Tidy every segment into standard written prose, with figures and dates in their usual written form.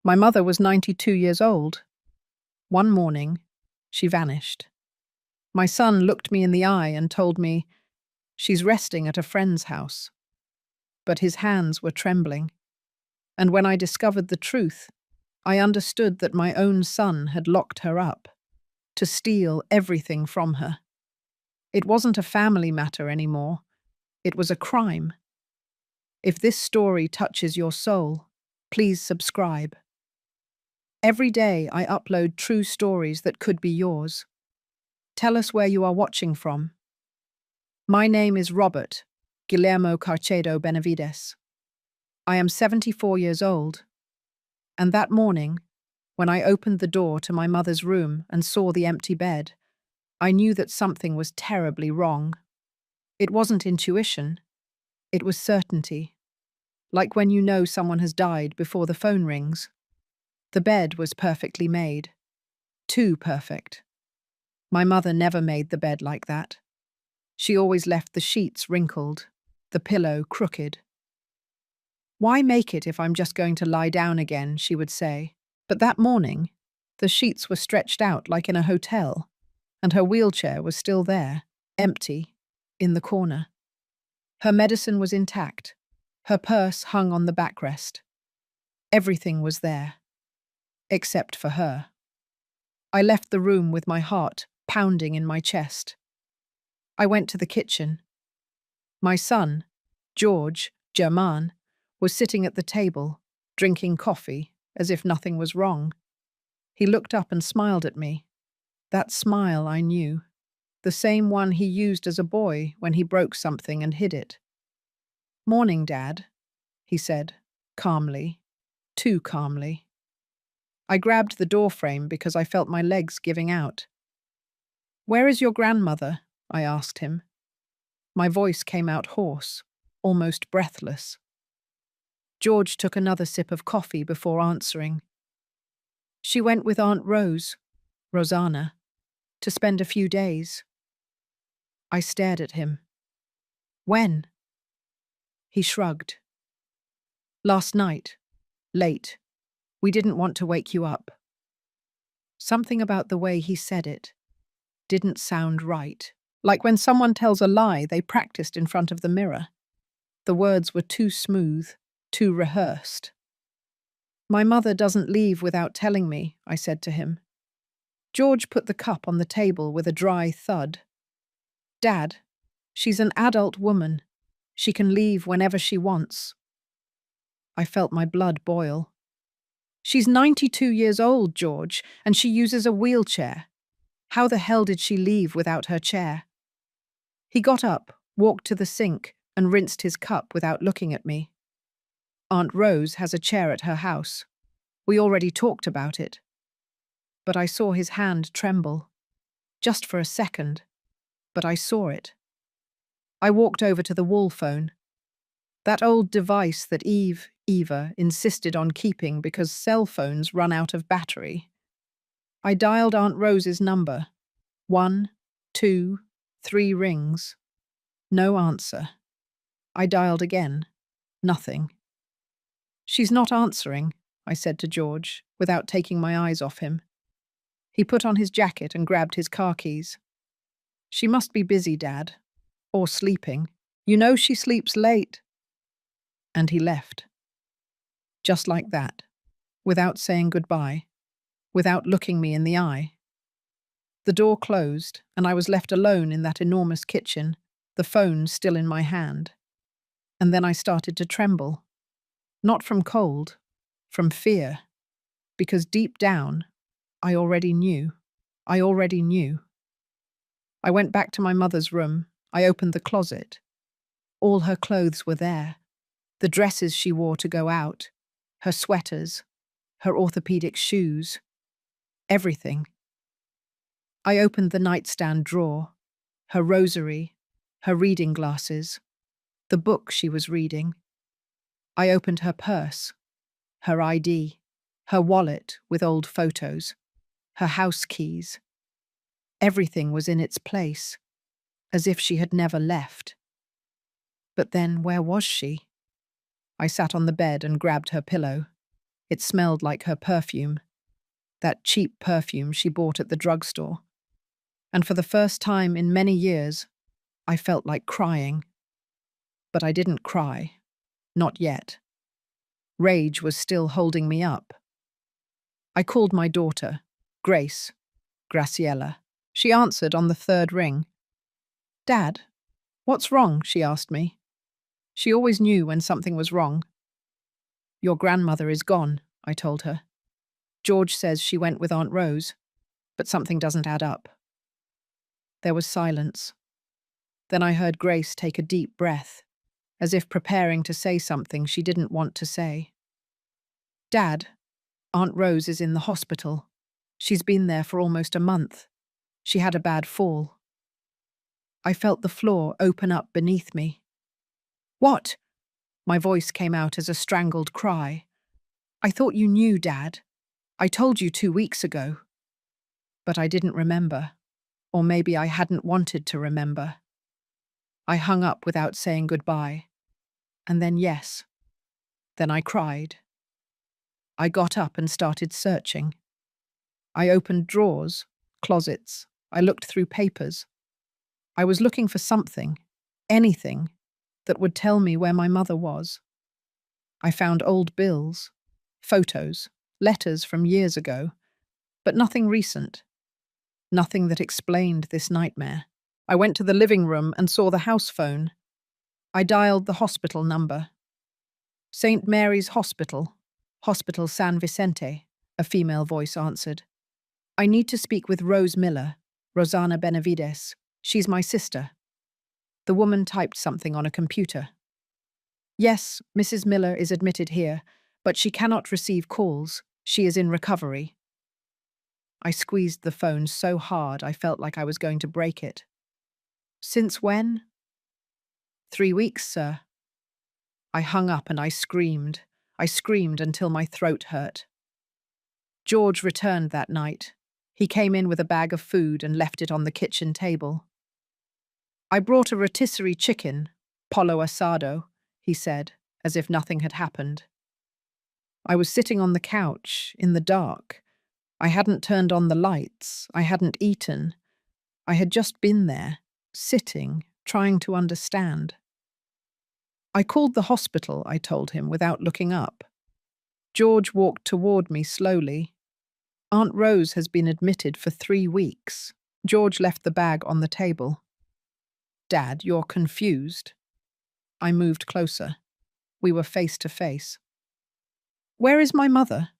My mother was 92 years old. One morning, she vanished. My son looked me in the eye and told me, "She's resting at a friend's house." But his hands were trembling. And when I discovered the truth, I understood that my own son had locked her up to steal everything from her. It wasn't a family matter anymore. It was a crime. If this story touches your soul, please subscribe. Every day I upload true stories that could be yours. Tell us where you are watching from. My name is Robert Guillermo Carcedo Benavides. I am 74 years old. And that morning, when I opened the door to my mother's room and saw the empty bed, I knew that something was terribly wrong. It wasn't intuition. It was certainty. Like when you know someone has died before the phone rings. The bed was perfectly made. Too perfect. My mother never made the bed like that. She always left the sheets wrinkled, the pillow crooked. "Why make it if I'm just going to lie down again?" she would say. But that morning, the sheets were stretched out like in a hotel, and her wheelchair was still there, empty, in the corner. Her medicine was intact. Her purse hung on the backrest. Everything was there, except for her. I left the room with my heart pounding in my chest. I went to the kitchen. My son, George German, was sitting at the table, drinking coffee, as if nothing was wrong. He looked up and smiled at me. That smile I knew, the same one he used as a boy when he broke something and hid it. "Morning, Dad," he said, calmly, too calmly. I grabbed the doorframe because I felt my legs giving out. "Where is your grandmother?" I asked him. My voice came out hoarse, almost breathless. George took another sip of coffee before answering. "She went with Aunt Rose, Rosanna, to spend a few days." I stared at him. "When?" He shrugged. "Last night. Late. We didn't want to wake you up." Something about the way he said it didn't sound right. Like when someone tells a lie they practiced in front of the mirror. The words were too smooth, too rehearsed. "My mother doesn't leave without telling me," I said to him. George put the cup on the table with a dry thud. "Dad, she's an adult woman. She can leave whenever she wants." I felt my blood boil. "She's 92 years old, George, and she uses a wheelchair. How the hell did she leave without her chair?" He got up, walked to the sink, and rinsed his cup without looking at me. "Aunt Rose has a chair at her house. We already talked about it." But I saw his hand tremble. Just for a second. But I saw it. I walked over to the wall phone. That old device that Eva, insisted on keeping because cell phones run out of battery. I dialed Aunt Rose's number. 1, 2, 3 rings. No answer. I dialed again. Nothing. "She's not answering," I said to George, without taking my eyes off him. He put on his jacket and grabbed his car keys. "She must be busy, Dad. Or sleeping. You know she sleeps late." And he left. Just like that. Without saying goodbye. Without looking me in the eye. The door closed, and I was left alone in that enormous kitchen, the phone still in my hand. And then I started to tremble. Not from cold, from fear. Because deep down, I already knew. I already knew. I went back to my mother's room. I opened the closet. All her clothes were there. The dresses she wore to go out. Her sweaters. Her orthopedic shoes. Everything. I opened the nightstand drawer. Her rosary. Her reading glasses. The book she was reading. I opened her purse. Her ID. Her wallet with old photos. Her house keys. Everything was in its place, as if she had never left. But then, where was she? I sat on the bed and grabbed her pillow. It smelled like her perfume, that cheap perfume she bought at the drugstore. And for the first time in many years, I felt like crying. But I didn't cry. Not yet. Rage was still holding me up. I called my daughter, Graciela. She answered on the third ring. "Dad, what's wrong?" she asked me. She always knew when something was wrong. "Your grandmother is gone," I told her. "George says she went with Aunt Rose, but something doesn't add up." There was silence. Then I heard Grace take a deep breath, as if preparing to say something she didn't want to say. "Dad, Aunt Rose is in the hospital. She's been there for almost a month. She had a bad fall." I felt the floor open up beneath me. "What?" My voice came out as a strangled cry. "I thought you knew, Dad. I told you 2 weeks ago." But I didn't remember. Or maybe I hadn't wanted to remember. I hung up without saying goodbye. And then yes. Then I cried. I got up and started searching. I opened drawers, closets. I looked through papers. I was looking for something, anything, that would tell me where my mother was. I found old bills, photos, letters from years ago, but nothing recent. Nothing that explained this nightmare. I went to the living room and saw the house phone. I dialed the hospital number. "St. Mary's Hospital, Hospital San Vicente," a female voice answered. "I need to speak with Rose Miller, Rosanna Benavides. She's my sister." The woman typed something on a computer. "Yes, Mrs. Miller is admitted here, but she cannot receive calls. She is in recovery." I squeezed the phone so hard I felt like I was going to break it. "Since when?" 3 weeks, sir." I hung up and I screamed. I screamed until my throat hurt. George returned that night. He came in with a bag of food and left it on the kitchen table. "I brought a rotisserie chicken, pollo asado," he said, as if nothing had happened. I was sitting on the couch, in the dark. I hadn't turned on the lights. I hadn't eaten. I had just been there, sitting, trying to understand. "I called the hospital," I told him, without looking up. George walked toward me slowly. "Aunt Rose has been admitted for 3 weeks." George left the bag on the table. "Dad, you're confused." I moved closer. We were face to face. "Where is my mother?"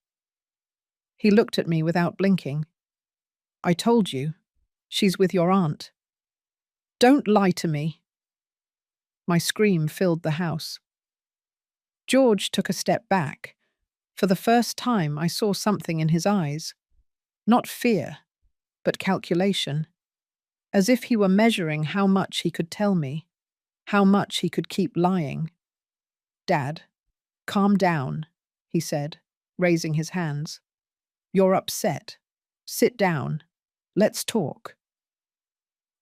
He looked at me without blinking. "I told you. She's with your aunt." "Don't lie to me." My scream filled the house. George took a step back. For the first time, I saw something in his eyes. Not fear, but calculation. As if he were measuring how much he could tell me, how much he could keep lying. "Dad, calm down," he said, raising his hands. "You're upset. Sit down. Let's talk."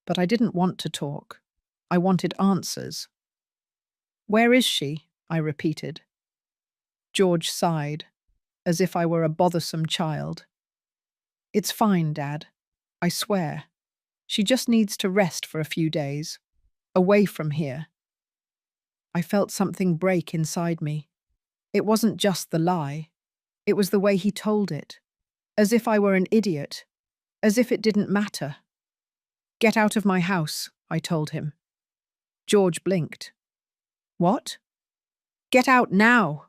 But I didn't want to talk. I wanted answers. "Where is she?" I repeated. George sighed, as if I were a bothersome child. "It's fine, Dad. I swear. She just needs to rest for a few days. Away from here." I felt something break inside me. It wasn't just the lie. It was the way he told it. As if I were an idiot. As if it didn't matter. "Get out of my house," I told him. George blinked. "What?" "Get out now!"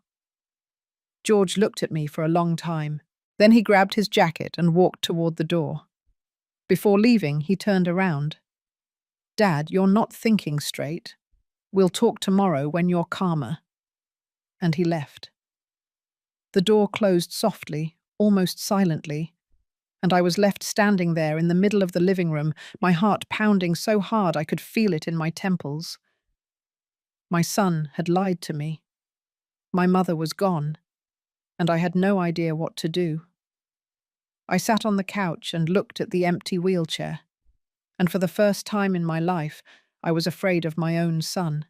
George looked at me for a long time. Then he grabbed his jacket and walked toward the door. Before leaving, he turned around. "Dad, you're not thinking straight. We'll talk tomorrow when you're calmer." And he left. The door closed softly, almost silently, and I was left standing there in the middle of the living room, my heart pounding so hard I could feel it in my temples. My son had lied to me. My mother was gone, and I had no idea what to do. I sat on the couch and looked at the empty wheelchair, and for the first time in my life, I was afraid of my own son.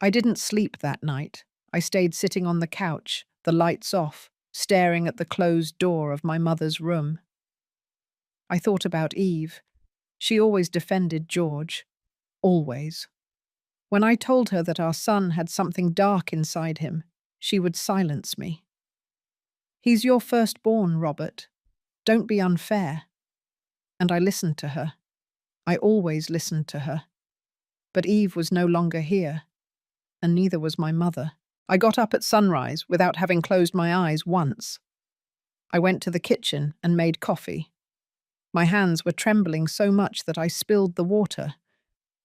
I didn't sleep that night. I stayed sitting on the couch, the lights off, staring at the closed door of my mother's room. I thought about Eve. She always defended George. Always. When I told her that our son had something dark inside him, she would silence me. "He's your firstborn, Robert. Don't be unfair." And I listened to her. I always listened to her. But Eve was no longer here, and neither was my mother. I got up at sunrise without having closed my eyes once. I went to the kitchen and made coffee. My hands were trembling so much that I spilled the water,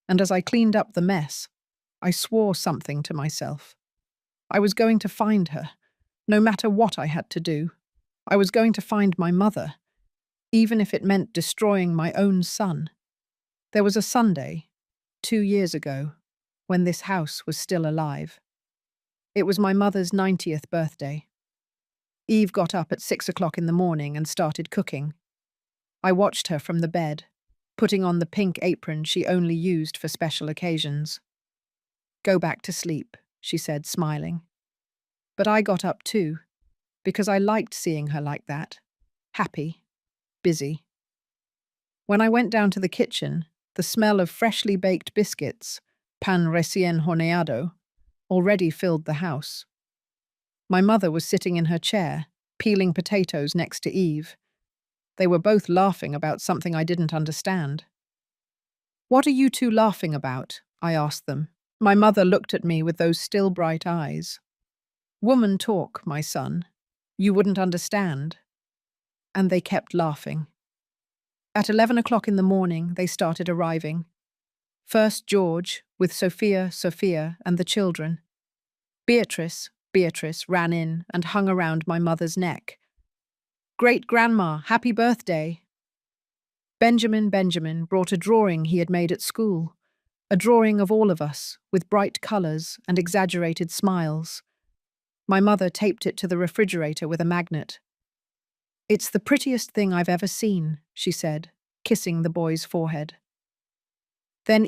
and as I cleaned up the mess, I swore something to myself. I was going to find her, no matter what I had to do. I was going to find my mother, even if it meant destroying my own son. There was a Sunday, 2 years ago, when this house was still alive. It was my mother's 90th birthday. Eve got up at 6 o'clock in the morning and started cooking. I watched her from the bed, putting on the pink apron she only used for special occasions. "Go back to sleep," she said, smiling. But I got up too, because I liked seeing her like that, happy, busy. When I went down to the kitchen, the smell of freshly baked biscuits, pan recién horneado, already filled the house. My mother was sitting in her chair, peeling potatoes next to Eve. They were both laughing about something I didn't understand. "What are you two laughing about?" I asked them. My mother looked at me with those still bright eyes. "Woman talk, my son. You wouldn't understand." And they kept laughing. At 11 o'clock in the morning, they started arriving. First George, with Sophia, and the children. Beatrice ran in and hung around my mother's neck. "Great-grandma, happy birthday." Benjamin brought a drawing he had made at school, a drawing of all of us, with bright colours and exaggerated smiles. My mother taped it to the refrigerator with a magnet. "It's the prettiest thing I've ever seen," she said, kissing the boy's forehead. Then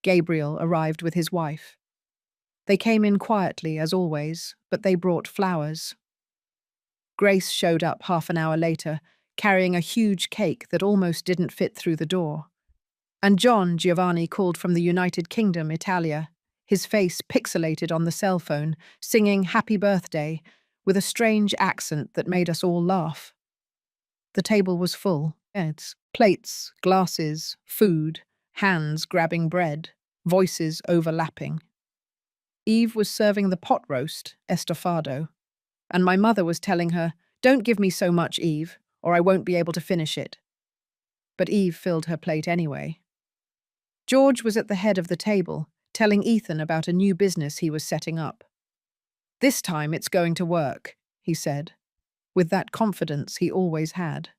Gabriel, arrived with his wife. They came in quietly, as always, but they brought flowers. Grace showed up half an hour later, carrying a huge cake that almost didn't fit through the door. And Giovanni called from the United Kingdom, Italia, his face pixelated on the cell phone, singing "Happy Birthday" with a strange accent that made us all laugh. The table was full. Heads, plates, glasses, food, hands grabbing bread, voices overlapping. Eve was serving the pot roast, estofado, and my mother was telling her, "Don't give me so much, Eve, or I won't be able to finish it." But Eve filled her plate anyway. George was at the head of the table, telling Ethan about a new business he was setting up. "This time it's going to work," he said, with that confidence he always had.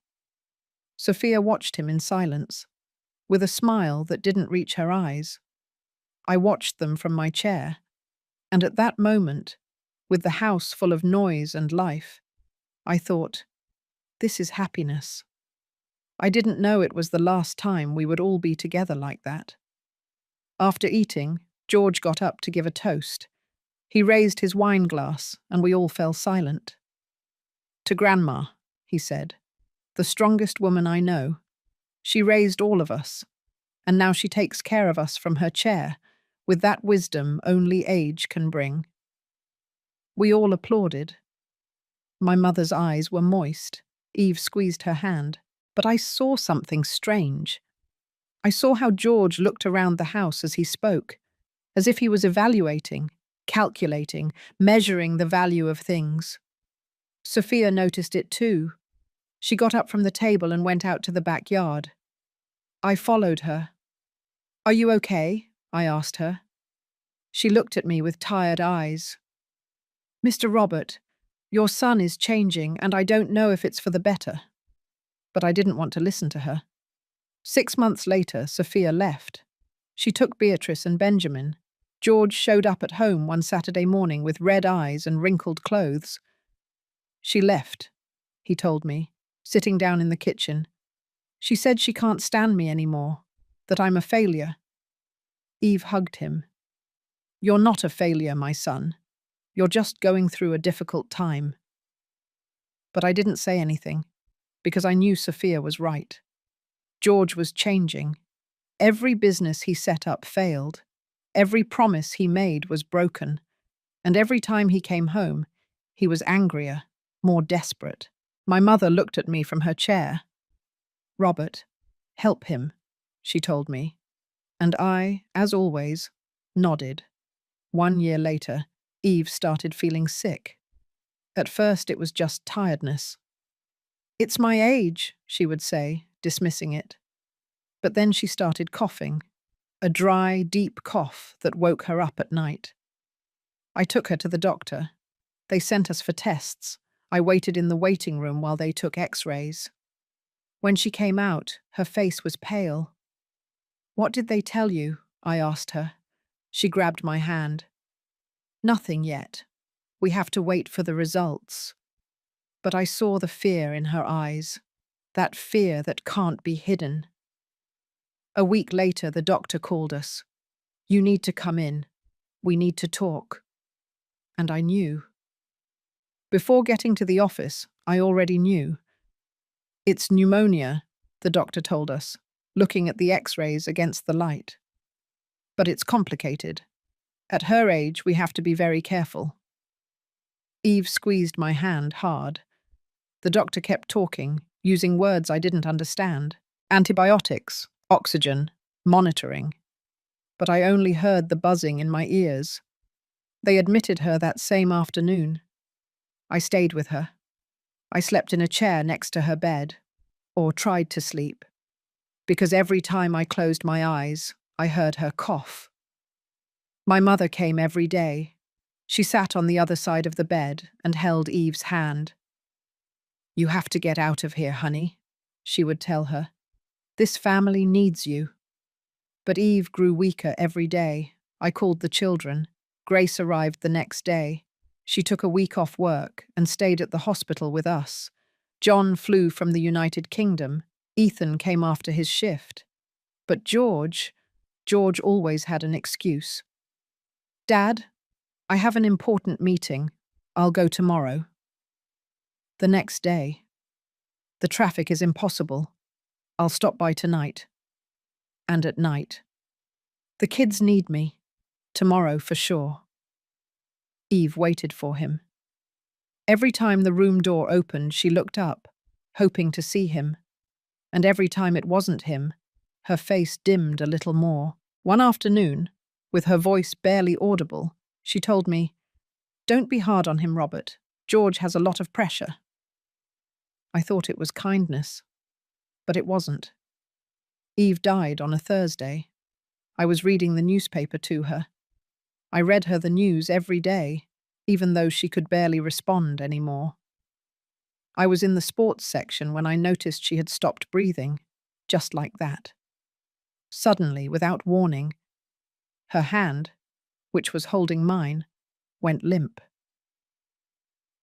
Sophia watched him in silence, with a smile that didn't reach her eyes. I watched them from my chair, and at that moment, with the house full of noise and life, I thought, this is happiness. I didn't know it was the last time we would all be together like that. After eating, George got up to give a toast. He raised his wine glass, and we all fell silent. "To Grandma," he said, "the strongest woman I know. She raised all of us, and now she takes care of us from her chair, with that wisdom only age can bring." We all applauded. My mother's eyes were moist. Eve squeezed her hand. But I saw something strange. I saw how George looked around the house as he spoke, as if he was evaluating, calculating, measuring the value of things. Sophia noticed it too. She got up from the table and went out to the backyard. I followed her. "Are you okay?" I asked her. She looked at me with tired eyes. "Mr. Robert, your son is changing, and I don't know if it's for the better." But I didn't want to listen to her. 6 months later, Sophia left. She took Beatrice and Benjamin. George showed up at home one Saturday morning with red eyes and wrinkled clothes. "She left," he told me, sitting down in the kitchen. "She said she can't stand me anymore, that I'm a failure." Eve hugged him. "You're not a failure, my son. You're just going through a difficult time. But I didn't say anything, because I knew Sophia was right. George was changing. Every business he set up failed. Every promise he made was broken. And every time he came home, he was angrier, more desperate. My mother looked at me from her chair. "Robert, help him," she told me. And I, as always, nodded. 1 year later, Eve started feeling sick. At first, it was just tiredness. "It's my age," she would say, dismissing it. But then she started coughing, a dry, deep cough that woke her up at night. I took her to the doctor. They sent us for tests. I waited in the waiting room while they took x-rays. When she came out, her face was pale. "What did they tell you?" I asked her. She grabbed my hand. "Nothing yet. We have to wait for the results." But I saw the fear in her eyes, that fear that can't be hidden. A week later, the doctor called us. "You need to come in. We need to talk." And I knew. Before getting to the office, I already knew. "It's pneumonia," the doctor told us, looking at the x-rays against the light. "But it's complicated. At her age, we have to be very careful." Eve squeezed my hand hard. The doctor kept talking, using words I didn't understand. Antibiotics, oxygen, monitoring. But I only heard the buzzing in my ears. They admitted her that same afternoon. I stayed with her. I slept in a chair next to her bed, or tried to sleep, because every time I closed my eyes, I heard her cough. My mother came every day. She sat on the other side of the bed and held Eve's hand. "You have to get out of here, honey," she would tell her. "This family needs you." But Eve grew weaker every day. I called the children. Grace arrived the next day. She took a week off work and stayed at the hospital with us. John flew from the United Kingdom. Ethan came after his shift. But George always had an excuse. "Dad, I have an important meeting. I'll go tomorrow." The next day, "The traffic is impossible. I'll stop by tonight." And at night, "The kids need me. Tomorrow for sure." Eve waited for him. Every time the room door opened, she looked up, hoping to see him. And every time it wasn't him, her face dimmed a little more. One afternoon, with her voice barely audible, she told me, "Don't be hard on him, Robert. George has a lot of pressure." I thought it was kindness, but it wasn't. Eve died on a Thursday. I was reading the newspaper to her. I read her the news every day, even though she could barely respond anymore. I was in the sports section when I noticed she had stopped breathing, just like that. Suddenly, without warning, her hand, which was holding mine, went limp.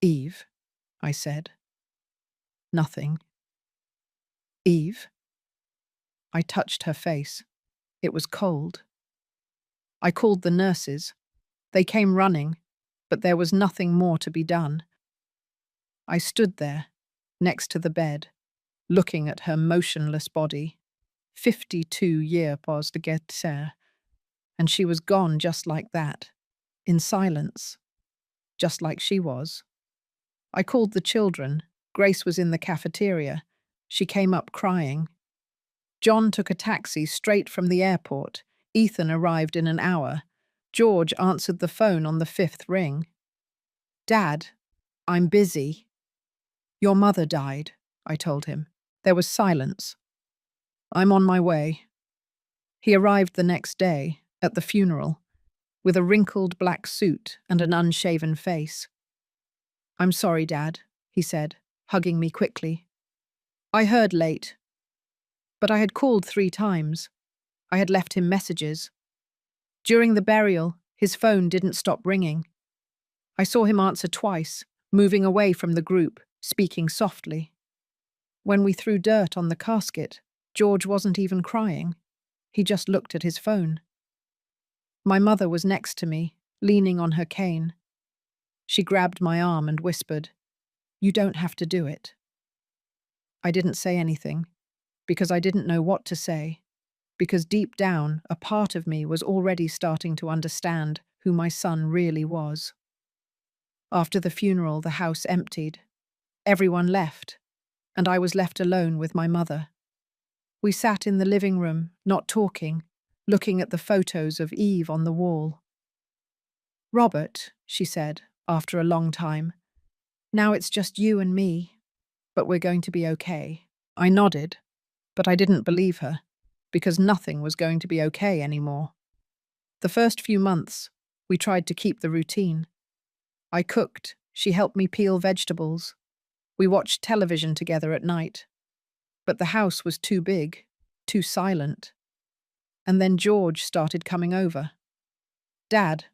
"Eve," I said. Nothing. "Eve?" I touched her face. It was cold. I called the nurses. They came running, but there was nothing more to be done. I stood there, next to the bed, looking at her motionless body. 52 years past get and she was gone just like that, in silence, just like she was. I called the children. Grace was in the cafeteria. She came up crying. John took a taxi straight from the airport. Ethan arrived in an hour. George answered the phone on the 5th ring. "Dad, I'm busy." "Your mother died," I told him. There was silence. "I'm on my way." He arrived the next day, at the funeral, with a wrinkled black suit and an unshaven face. "I'm sorry, Dad," he said, hugging me quickly. "I heard late. But I had called 3 times. I had left him messages. During the burial, his phone didn't stop ringing. I saw him answer twice, moving away from the group, speaking softly. When we threw dirt on the casket, George wasn't even crying. He just looked at his phone. My mother was next to me, leaning on her cane. She grabbed my arm and whispered, "You don't have to do it." I didn't say anything, because I didn't know what to say, because deep down, a part of me was already starting to understand who my son really was. After the funeral, the house emptied. Everyone left, and I was left alone with my mother. We sat in the living room, not talking, looking at the photos of Eve on the wall. "Robert," she said, after a long time, "now it's just you and me, but we're going to be okay." I nodded, but I didn't believe her, because nothing was going to be okay anymore. The first few months, we tried to keep the routine. I cooked, she helped me peel vegetables. We watched television together at night. But the house was too big, too silent. And then George started coming over. "Dad,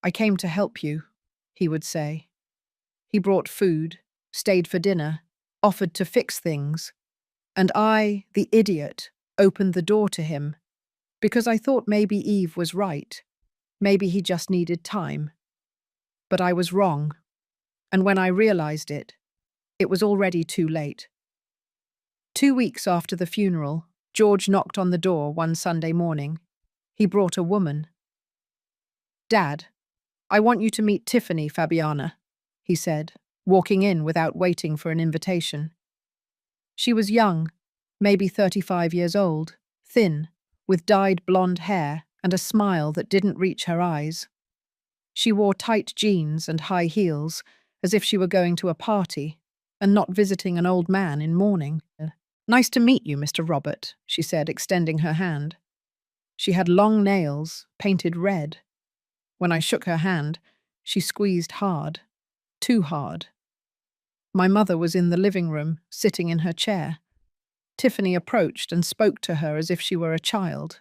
I came to help you," he would say. He brought food, stayed for dinner, offered to fix things. And I, the idiot, opened the door to him, because I thought maybe Eve was right. Maybe he just needed time. But I was wrong. And when I realized it, it was already too late. 2 weeks after the funeral, George knocked on the door one Sunday morning. He brought a woman. "Dad, I want you to meet Tiffany, Fabiana," he said, walking in without waiting for an invitation. She was young, maybe 35 years old, thin, with dyed blonde hair and a smile that didn't reach her eyes. She wore tight jeans and high heels, as if she were going to a party and not visiting an old man in mourning. "Nice to meet you, Mr. Robert," she said, extending her hand. She had long nails, painted red. When I shook her hand, she squeezed hard, too hard. My mother was in the living room, sitting in her chair. Tiffany approached and spoke to her as if she were a child.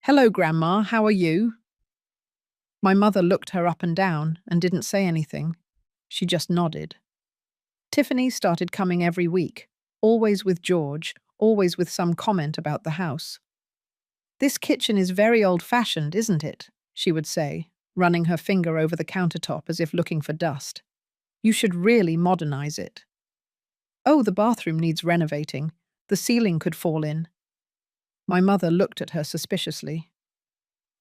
"Hello, Grandma, how are you?" My mother looked her up and down and didn't say anything. She just nodded. Tiffany started coming every week, always with George, always with some comment about the house. "This kitchen is very old-fashioned, isn't it?" she would say, running her finger over the countertop as if looking for dust. "You should really modernize it." "Oh, the bathroom needs renovating. The ceiling could fall in." My mother looked at her suspiciously.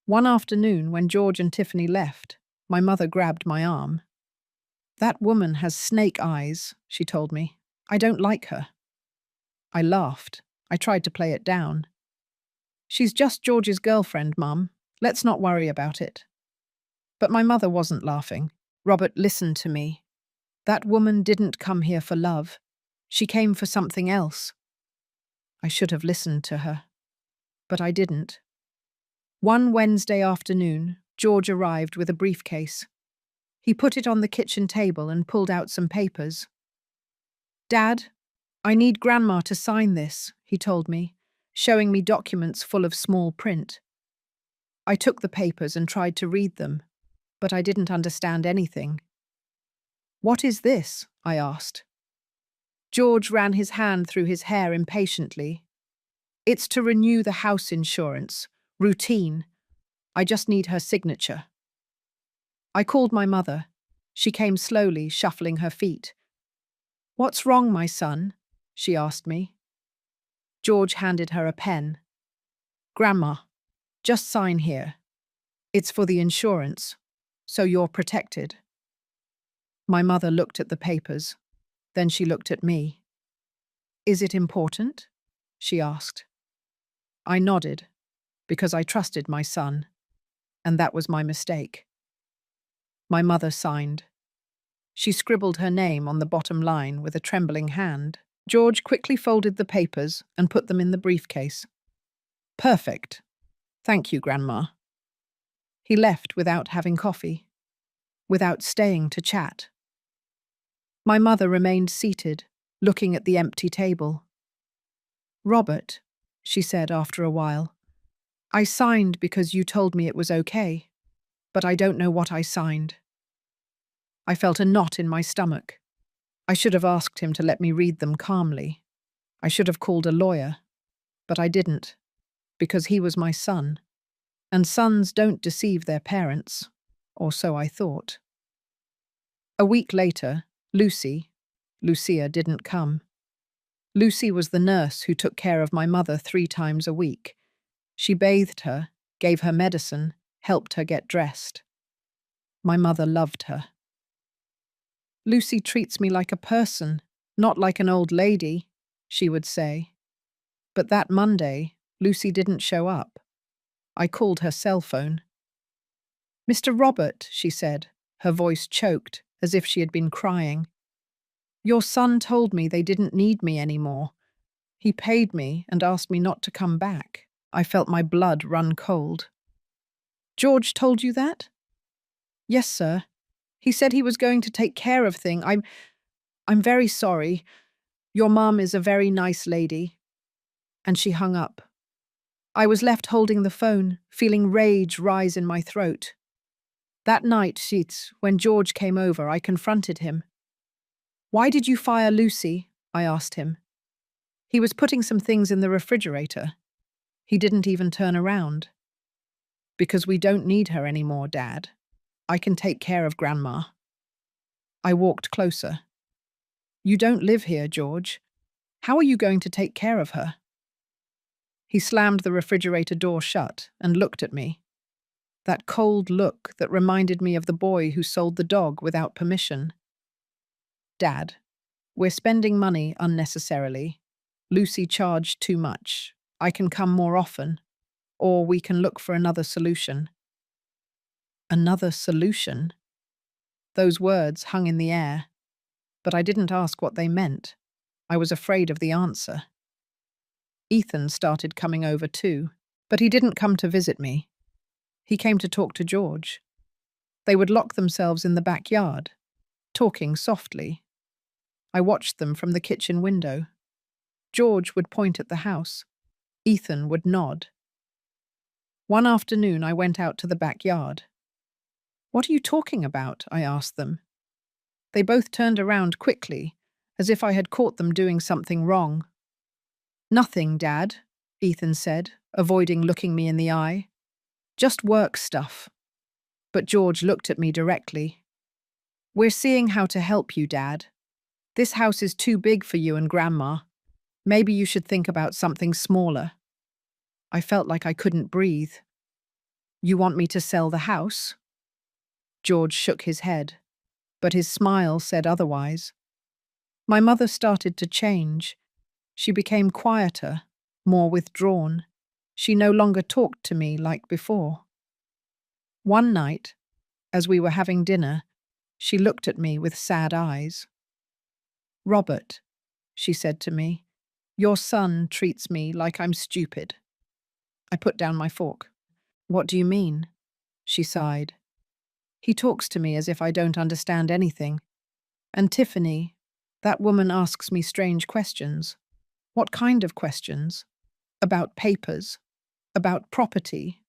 One afternoon, when George and Tiffany left, my mother grabbed my arm. "That woman has snake eyes," she told me. "I don't like her." I laughed. I tried to play it down. "She's just George's girlfriend, Mum. Let's not worry about it." But my mother wasn't laughing. "Robert, listen to me. That woman didn't come here for love. She came for something else." I should have listened to her. But I didn't. One Wednesday afternoon, George arrived with a briefcase. He put it on the kitchen table and pulled out some papers. "Dad, I need Grandma to sign this," he told me, showing me documents full of small print. I took the papers and tried to read them, but I didn't understand anything. "What is this?" I asked. George ran his hand through his hair impatiently. "It's to renew the house insurance. Routine. I just need her signature." I called my mother. She came slowly, shuffling her feet. "What's wrong, my son?" she asked me. George handed her a pen. "Grandma, just sign here. It's for the insurance, so you're protected." My mother looked at the papers. Then she looked at me. "Is it important?" she asked. I nodded, because I trusted my son, and that was my mistake. My mother signed. She scribbled her name on the bottom line with a trembling hand. George quickly folded the papers and put them in the briefcase. "Perfect. Thank you, Grandma." He left without having coffee, without staying to chat. My mother remained seated, looking at the empty table. "Robert," she said after a while, "I signed because you told me it was okay, but I don't know what I signed." I felt a knot in my stomach. I should have asked him to let me read them calmly. I should have called a lawyer, but I didn't, because he was my son, and sons don't deceive their parents, or so I thought. A week later, Lucia didn't come. Lucy was the nurse who took care of my mother 3 times a week. She bathed her, gave her medicine, helped her get dressed. My mother loved her. "Lucy treats me like a person, not like an old lady," she would say. But that Monday, Lucy didn't show up. I called her cell phone. "Mr. Robert," she said, her voice choked, as if she had been crying. "Your son told me they didn't need me anymore. He paid me and asked me not to come back." I felt my blood run cold. "George told you that?" "Yes, sir. He said he was going to take care of things. I'm very sorry. Your mum is a very nice lady." And she hung up. I was left holding the phone, feeling rage rise in my throat. That night, when George came over, I confronted him. "Why did you fire Lucy?" I asked him. He was putting some things in the refrigerator. He didn't even turn around. "Because we don't need her anymore, Dad. I can take care of Grandma." I walked closer. "You don't live here, George. How are you going to take care of her?" He slammed the refrigerator door shut and looked at me. That cold look that reminded me of the boy who sold the dog without permission. "Dad, we're spending money unnecessarily. Lucy charged too much. I can come more often. Or we can look for another solution." Another solution? Those words hung in the air, but I didn't ask what they meant. I was afraid of the answer. Ethan started coming over too, but he didn't come to visit me. He came to talk to George. They would lock themselves in the backyard, talking softly. I watched them from the kitchen window. George would point at the house. Ethan would nod. One afternoon, I went out to the backyard. "What are you talking about?" I asked them. They both turned around quickly, as if I had caught them doing something wrong. "Nothing, Dad," Ethan said, avoiding looking me in the eye. "Just work stuff." But George looked at me directly. "We're seeing how to help you, Dad. This house is too big for you and Grandma. Maybe you should think about something smaller." I felt like I couldn't breathe. "You want me to sell the house?" George shook his head, but his smile said otherwise. My mother started to change. She became quieter, more withdrawn. She no longer talked to me like before. One night, as we were having dinner, she looked at me with sad eyes. "Robert," she said to me, "your son treats me like I'm stupid." I put down my fork. "What do you mean?" She sighed. "He talks to me as if I don't understand anything. And Tiffany, that woman asks me strange questions." "What kind of questions?" "About papers, about property,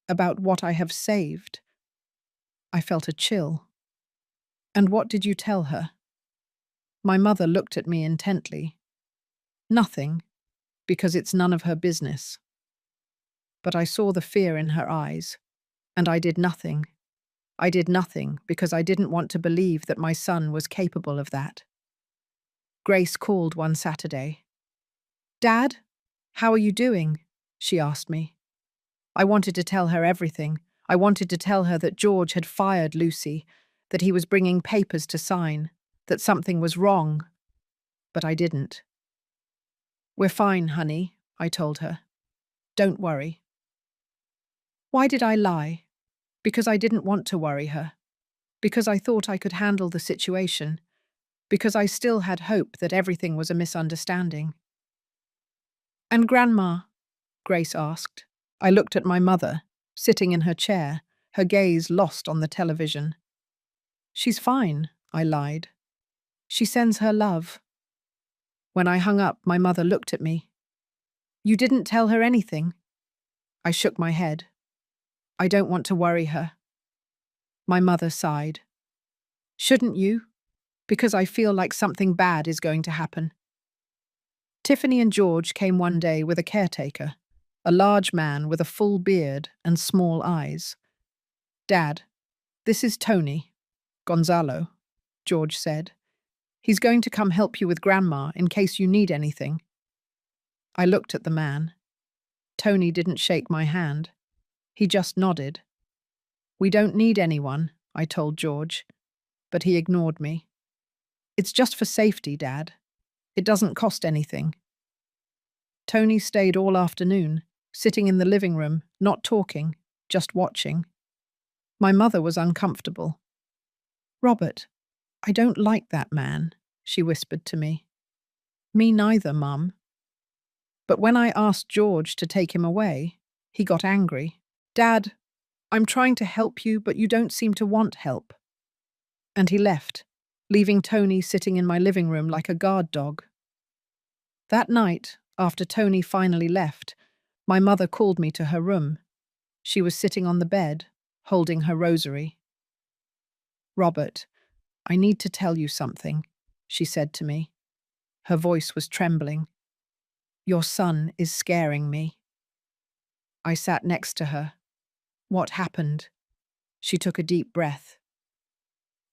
about what I have saved." I felt a chill. "And what did you tell her?" My mother looked at me intently. "Nothing, because it's none of her business." But I saw the fear in her eyes, and I did nothing. I did nothing because I didn't want to believe that my son was capable of that. Grace called one Saturday. "Dad, how are you doing?" she asked me. I wanted to tell her everything. I wanted to tell her that George had fired Lucy, that he was bringing papers to sign, that something was wrong. But I didn't. "We're fine, honey," I told her. "Don't worry." Why did I lie? Because I didn't want to worry her. Because I thought I could handle the situation. Because I still had hope that everything was a misunderstanding. "And Grandma?" Grace asked. I looked at my mother, sitting in her chair, her gaze lost on the television. "She's fine," I lied. "She sends her love." When I hung up, my mother looked at me. "You didn't tell her anything?" I shook my head. "I don't want to worry her." My mother sighed. "Shouldn't you? Because I feel like something bad is going to happen." Tiffany and George came one day with a caretaker, a large man with a full beard and small eyes. "Dad, this is Tony, Gonzalo." George said. He's going to come help you with Grandma in case you need anything. I looked at the man. Tony didn't shake my hand. He just nodded. We don't need anyone, I told George, but he ignored me. It's just for safety, Dad. It doesn't cost anything. Tony stayed all afternoon, sitting in the living room, not talking, just watching. My mother was uncomfortable. Robert, I don't like that man, she whispered to me. Me neither, Mum. But when I asked George to take him away, he got angry. Dad, I'm trying to help you, but you don't seem to want help. And he left, leaving Tony sitting in my living room like a guard dog. That night, after Tony finally left, my mother called me to her room. She was sitting on the bed, holding her rosary. Robert, I need to tell you something, she said to me. Her voice was trembling. Your son is scaring me. I sat next to her. What happened? She took a deep breath.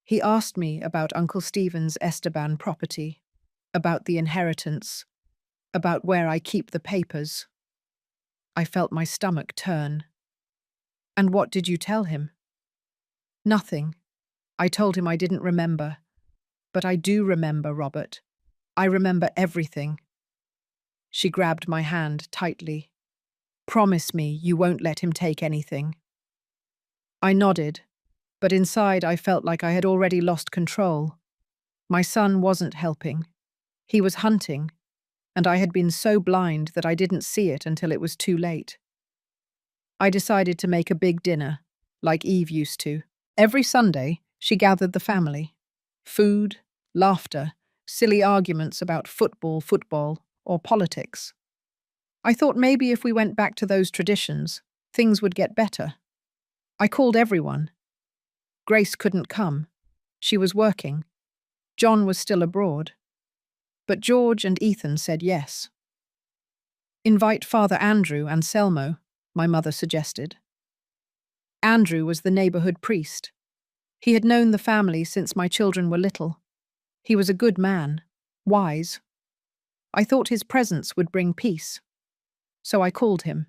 He asked me about Uncle Stephen's Esteban property, about the inheritance, about where I keep the papers. I felt my stomach turn. And what did you tell him? Nothing. I told him I didn't remember. But I do remember, Robert. I remember everything. She grabbed my hand tightly. Promise me you won't let him take anything. I nodded, but inside I felt like I had already lost control. My son wasn't helping. He was hunting, and I had been so blind that I didn't see it until it was too late. I decided to make a big dinner, like Eve used to. Every Sunday, she gathered the family. Food, laughter, silly arguments about football, or politics. I thought maybe if we went back to those traditions, things would get better. I called everyone. Grace couldn't come. She was working. John was still abroad. But George and Ethan said yes. Invite Father Andrew and Selmo, my mother suggested. Andrew was the neighborhood priest. He had known the family since my children were little. He was a good man, wise. I thought his presence would bring peace. So I called him.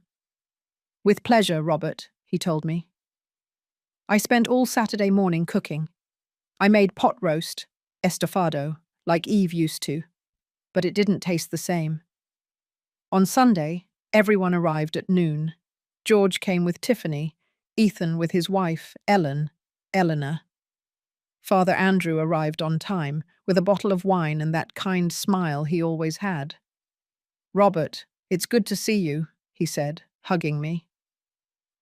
With pleasure, Robert, he told me. I spent all Saturday morning cooking. I made pot roast, estofado, like Eve used to, but it didn't taste the same. On Sunday, everyone arrived at noon. George came with Tiffany, Ethan with his wife, Eleanor. Father Andrew arrived on time, with a bottle of wine and that kind smile he always had. Robert, it's good to see you, he said, hugging me.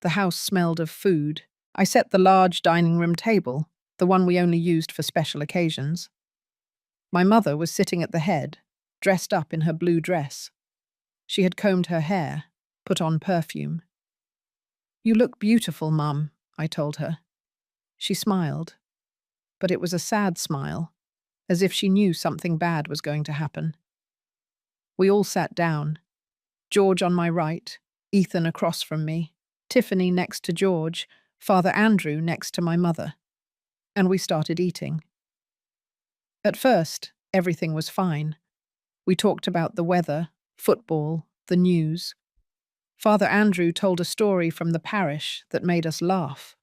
The house smelled of food. I set the large dining room table, the one we only used for special occasions. My mother was sitting at the head, dressed up in her blue dress. She had combed her hair, put on perfume. You look beautiful, Mum, I told her. She smiled, but it was a sad smile, as if she knew something bad was going to happen. We all sat down. George on my right, Ethan across from me, Tiffany next to George, Father Andrew next to my mother. And we started eating. At first, everything was fine. We talked about the weather, football, the news. Father Andrew told a story from the parish that made us laugh.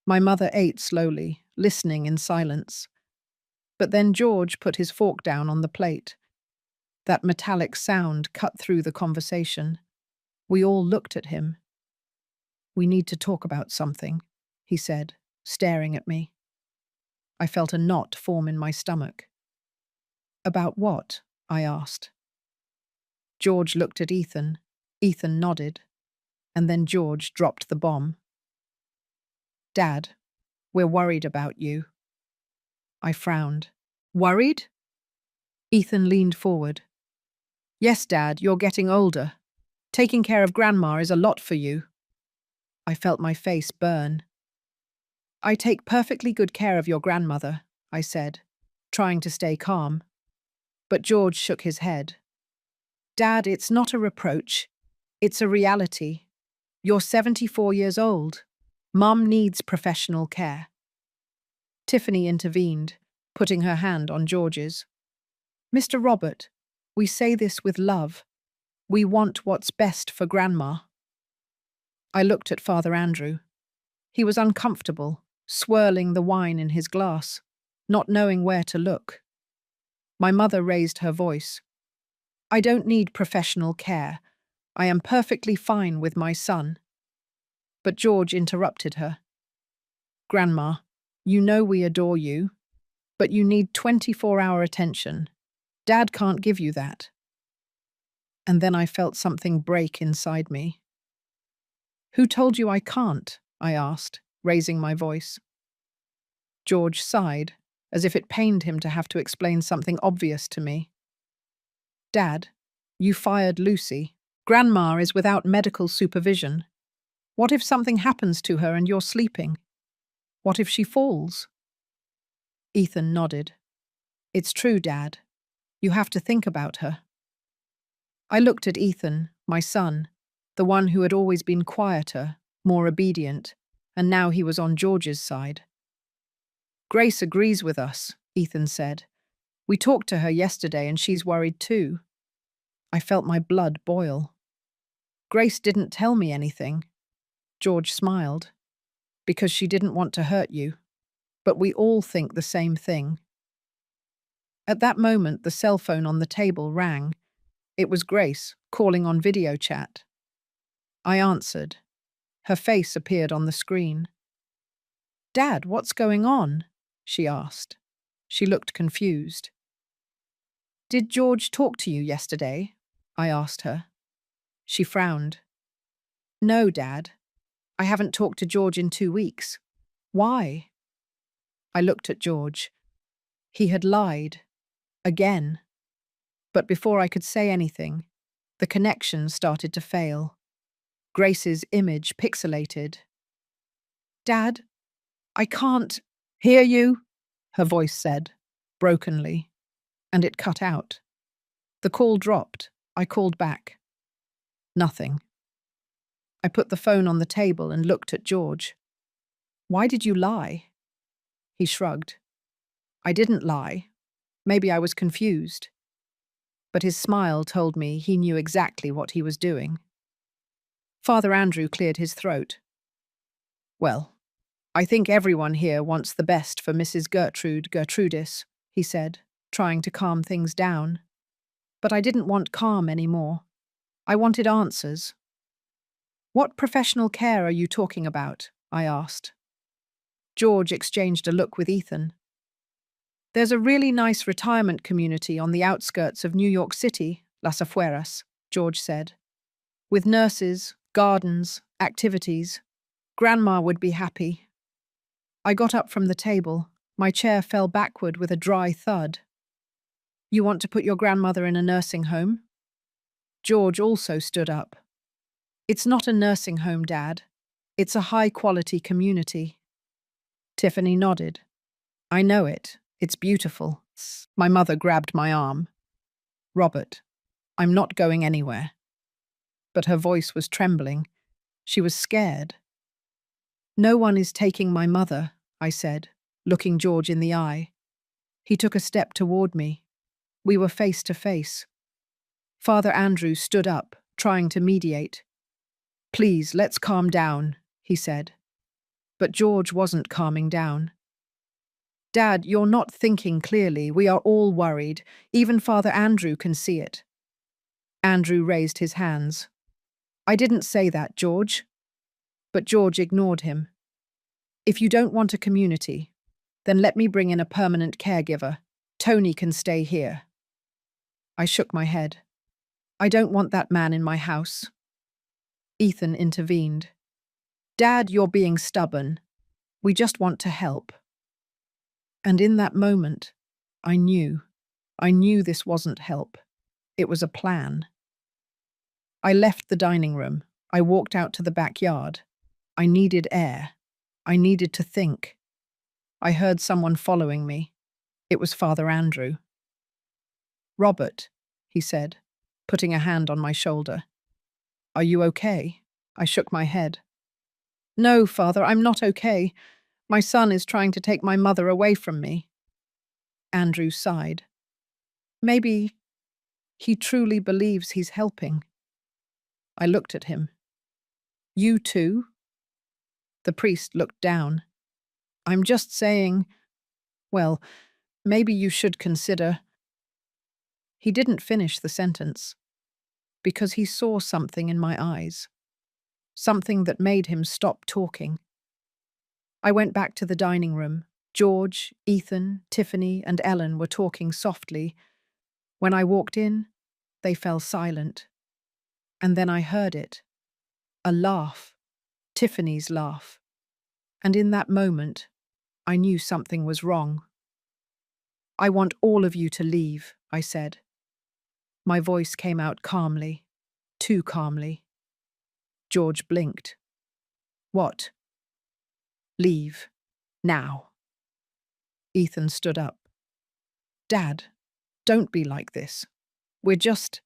My mother ate slowly, listening in silence. But then George put his fork down on the plate. That metallic sound cut through the conversation. We all looked at him. We need to talk about something, he said, staring at me. I felt a knot form in my stomach. About what? I asked. George looked at Ethan. Ethan nodded. And then George dropped the bomb. Dad, we're worried about you. I frowned. Worried? Ethan leaned forward. Yes, Dad, you're getting older. Taking care of Grandma is a lot for you. I felt my face burn. I take perfectly good care of your grandmother, I said, trying to stay calm. But George shook his head. Dad, it's not a reproach. It's a reality. You're 74 years old. Mum needs professional care. Tiffany intervened, putting her hand on George's. Mr. Robert, we say this with love. We want what's best for Grandma. I looked at Father Andrew. He was uncomfortable, swirling the wine in his glass, not knowing where to look. My mother raised her voice. I don't need professional care. I am perfectly fine with my son. But George interrupted her. Grandma, you know we adore you, but you need 24-hour attention. Dad can't give you that. And then I felt something break inside me. Who told you I can't? I asked, raising my voice. George sighed, as if it pained him to have to explain something obvious to me. Dad, you fired Lucy. Grandma is without medical supervision. What if something happens to her and you're sleeping? What if she falls? Ethan nodded. It's true, Dad. You have to think about her. I looked at Ethan, my son, the one who had always been quieter, more obedient, and now he was on George's side. Grace agrees with us, Ethan said. We talked to her yesterday and she's worried too. I felt my blood boil. Grace didn't tell me anything. George smiled. Because she didn't want to hurt you. But we all think the same thing. At that moment, the cell phone on the table rang. It was Grace, calling on video chat. I answered. Her face appeared on the screen. Dad, what's going on? She asked. She looked confused. Did George talk to you yesterday? I asked her. She frowned. No, Dad. I haven't talked to George in 2 weeks. Why? I looked at George. He had lied. Again. But before I could say anything, the connection started to fail. Grace's image pixelated. Dad, I can't hear you, her voice said, brokenly, and it cut out. The call dropped. I called back. Nothing. I put the phone on the table and looked at George. Why did you lie? He shrugged. I didn't lie. Maybe I was confused. But his smile told me he knew exactly what he was doing. Father Andrew cleared his throat. Well, I think everyone here wants the best for Mrs. Gertrudis, he said, trying to calm things down. But I didn't want calm anymore. I wanted answers. What professional care are you talking about? I asked. George exchanged a look with Ethan. There's a really nice retirement community on the outskirts of New York City, Las Afueras, George said. With nurses, gardens, activities. Grandma would be happy. I got up from the table. My chair fell backward with a dry thud. You want to put your grandmother in a nursing home? George also stood up. It's not a nursing home, Dad. It's a high-quality community. Tiffany nodded. I know it. It's beautiful. My mother grabbed my arm. Robert, I'm not going anywhere. But her voice was trembling. She was scared. No one is taking my mother, I said, looking George in the eye. He took a step toward me. We were face to face. Father Andrew stood up, trying to mediate. Please, let's calm down, he said. But George wasn't calming down. Dad, you're not thinking clearly. We are all worried. Even Father Andrew can see it. Andrew raised his hands. I didn't say that, George. But George ignored him. If you don't want a community, then let me bring in a permanent caregiver. Tony can stay here. I shook my head. I don't want that man in my house. Ethan intervened. Dad, you're being stubborn. We just want to help. And in that moment, I knew this wasn't help. It was a plan. I left the dining room. I walked out to the backyard. I needed air. I needed to think. I heard someone following me. It was Father Andrew. Robert, he said, putting a hand on my shoulder. Are you okay? I shook my head. No, Father, I'm not okay. My son is trying to take my mother away from me. Andrew sighed. Maybe he truly believes he's helping. I looked at him. You too? The priest looked down. I'm just saying, well, maybe you should consider. He didn't finish the sentence because he saw something in my eyes, something that made him stop talking. I went back to the dining room. George, Ethan, Tiffany, and Ellen were talking softly. When I walked in, they fell silent. And then I heard it. A laugh. Tiffany's laugh. And in that moment, I knew something was wrong. I want all of you to leave, I said. My voice came out calmly, too calmly. George blinked. What? Leave. Now. Ethan stood up. Dad, don't be like this. We're just…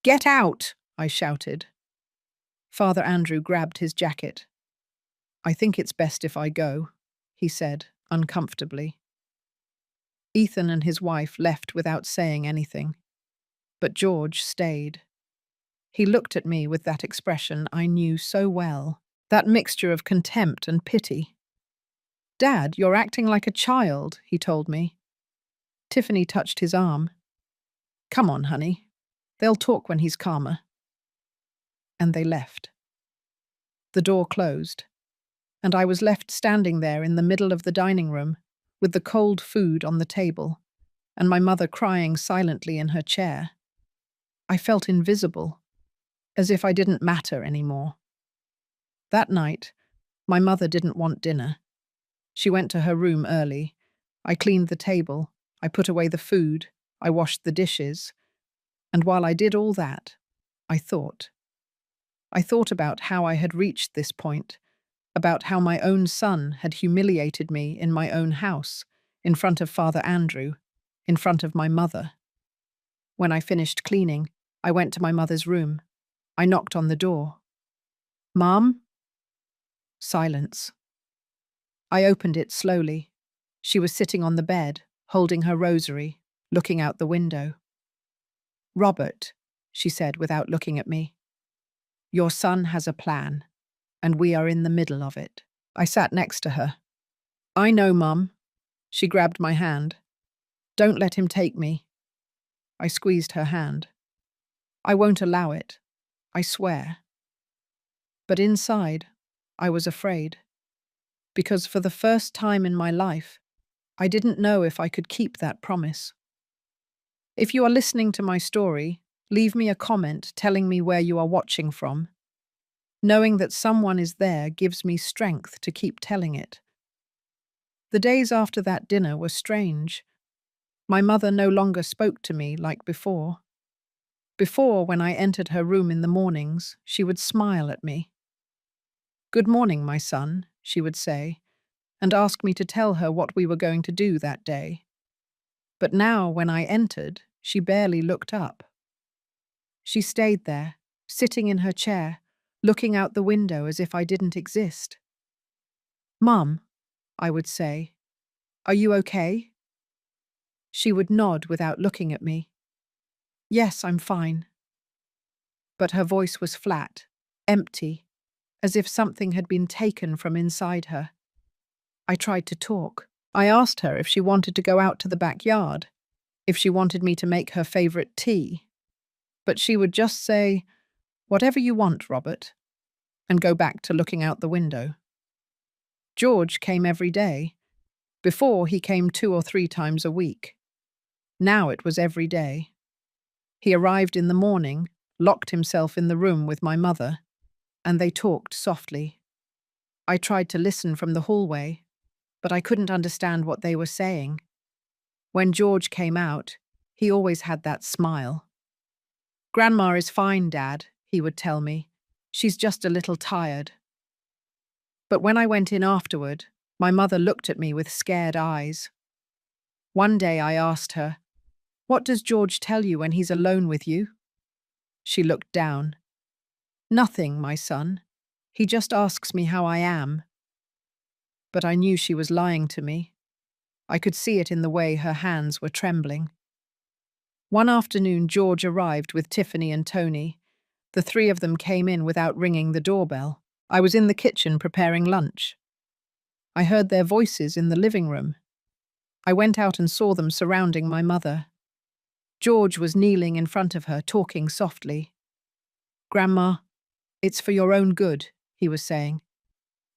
Get out, I shouted. Father Andrew grabbed his jacket. I think it's best if I go, he said, uncomfortably. Ethan and his wife left without saying anything, but George stayed. He looked at me with that expression I knew so well, that mixture of contempt and pity. Dad, you're acting like a child, he told me. Tiffany touched his arm. Come on, honey. They'll talk when he's calmer. And they left. The door closed, and I was left standing there in the middle of the dining room, with the cold food on the table, and my mother crying silently in her chair. I felt invisible, as if I didn't matter anymore. That night, my mother didn't want dinner. She went to her room early. I cleaned the table, I put away the food, I washed the dishes, and while I did all that, I thought. I thought about how I had reached this point, about how my own son had humiliated me in my own house, in front of Father Andrew, in front of my mother. When I finished cleaning, I went to my mother's room. I knocked on the door. Mom? Silence. I opened it slowly. She was sitting on the bed, holding her rosary, looking out the window. Robert, she said without looking at me, your son has a plan, and we are in the middle of it. I sat next to her. I know, Mum. She grabbed my hand. Don't let him take me. I squeezed her hand. I won't allow it. I swear. But inside, I was afraid. Because for the first time in my life, I didn't know if I could keep that promise. If you are listening to my story, leave me a comment telling me where you are watching from. Knowing that someone is there gives me strength to keep telling it. The days after that dinner were strange. My mother no longer spoke to me like before. Before, when I entered her room in the mornings, she would smile at me. Good morning, my son, she would say, and ask me to tell her what we were going to do that day. But now, when I entered, she barely looked up. She stayed there, sitting in her chair, looking out the window as if I didn't exist. Mum, I would say, are you okay? She would nod without looking at me. Yes, I'm fine. But her voice was flat, empty, as if something had been taken from inside her. I tried to talk. I asked her if she wanted to go out to the backyard, if she wanted me to make her favorite tea. But she would just say, whatever you want, Robert, and go back to looking out the window. George came every day. Before, he came 2 or 3 times a week. Now it was every day. He arrived in the morning, locked himself in the room with my mother, and they talked softly. I tried to listen from the hallway, but I couldn't understand what they were saying. When George came out, he always had that smile. Grandma is fine, Dad, he would tell me. She's just a little tired. But when I went in afterward, my mother looked at me with scared eyes. One day I asked her, what does George tell you when he's alone with you? She looked down. Nothing, my son. He just asks me how I am. but I knew she was lying to me. I could see it in the way her hands were trembling. One afternoon, George arrived with Tiffany and Tony. The three of them came in without ringing the doorbell. I was in the kitchen preparing lunch. I heard their voices in the living room. I went out and saw them surrounding my mother. George was kneeling in front of her, talking softly. "Grandma, it's for your own good," he was saying.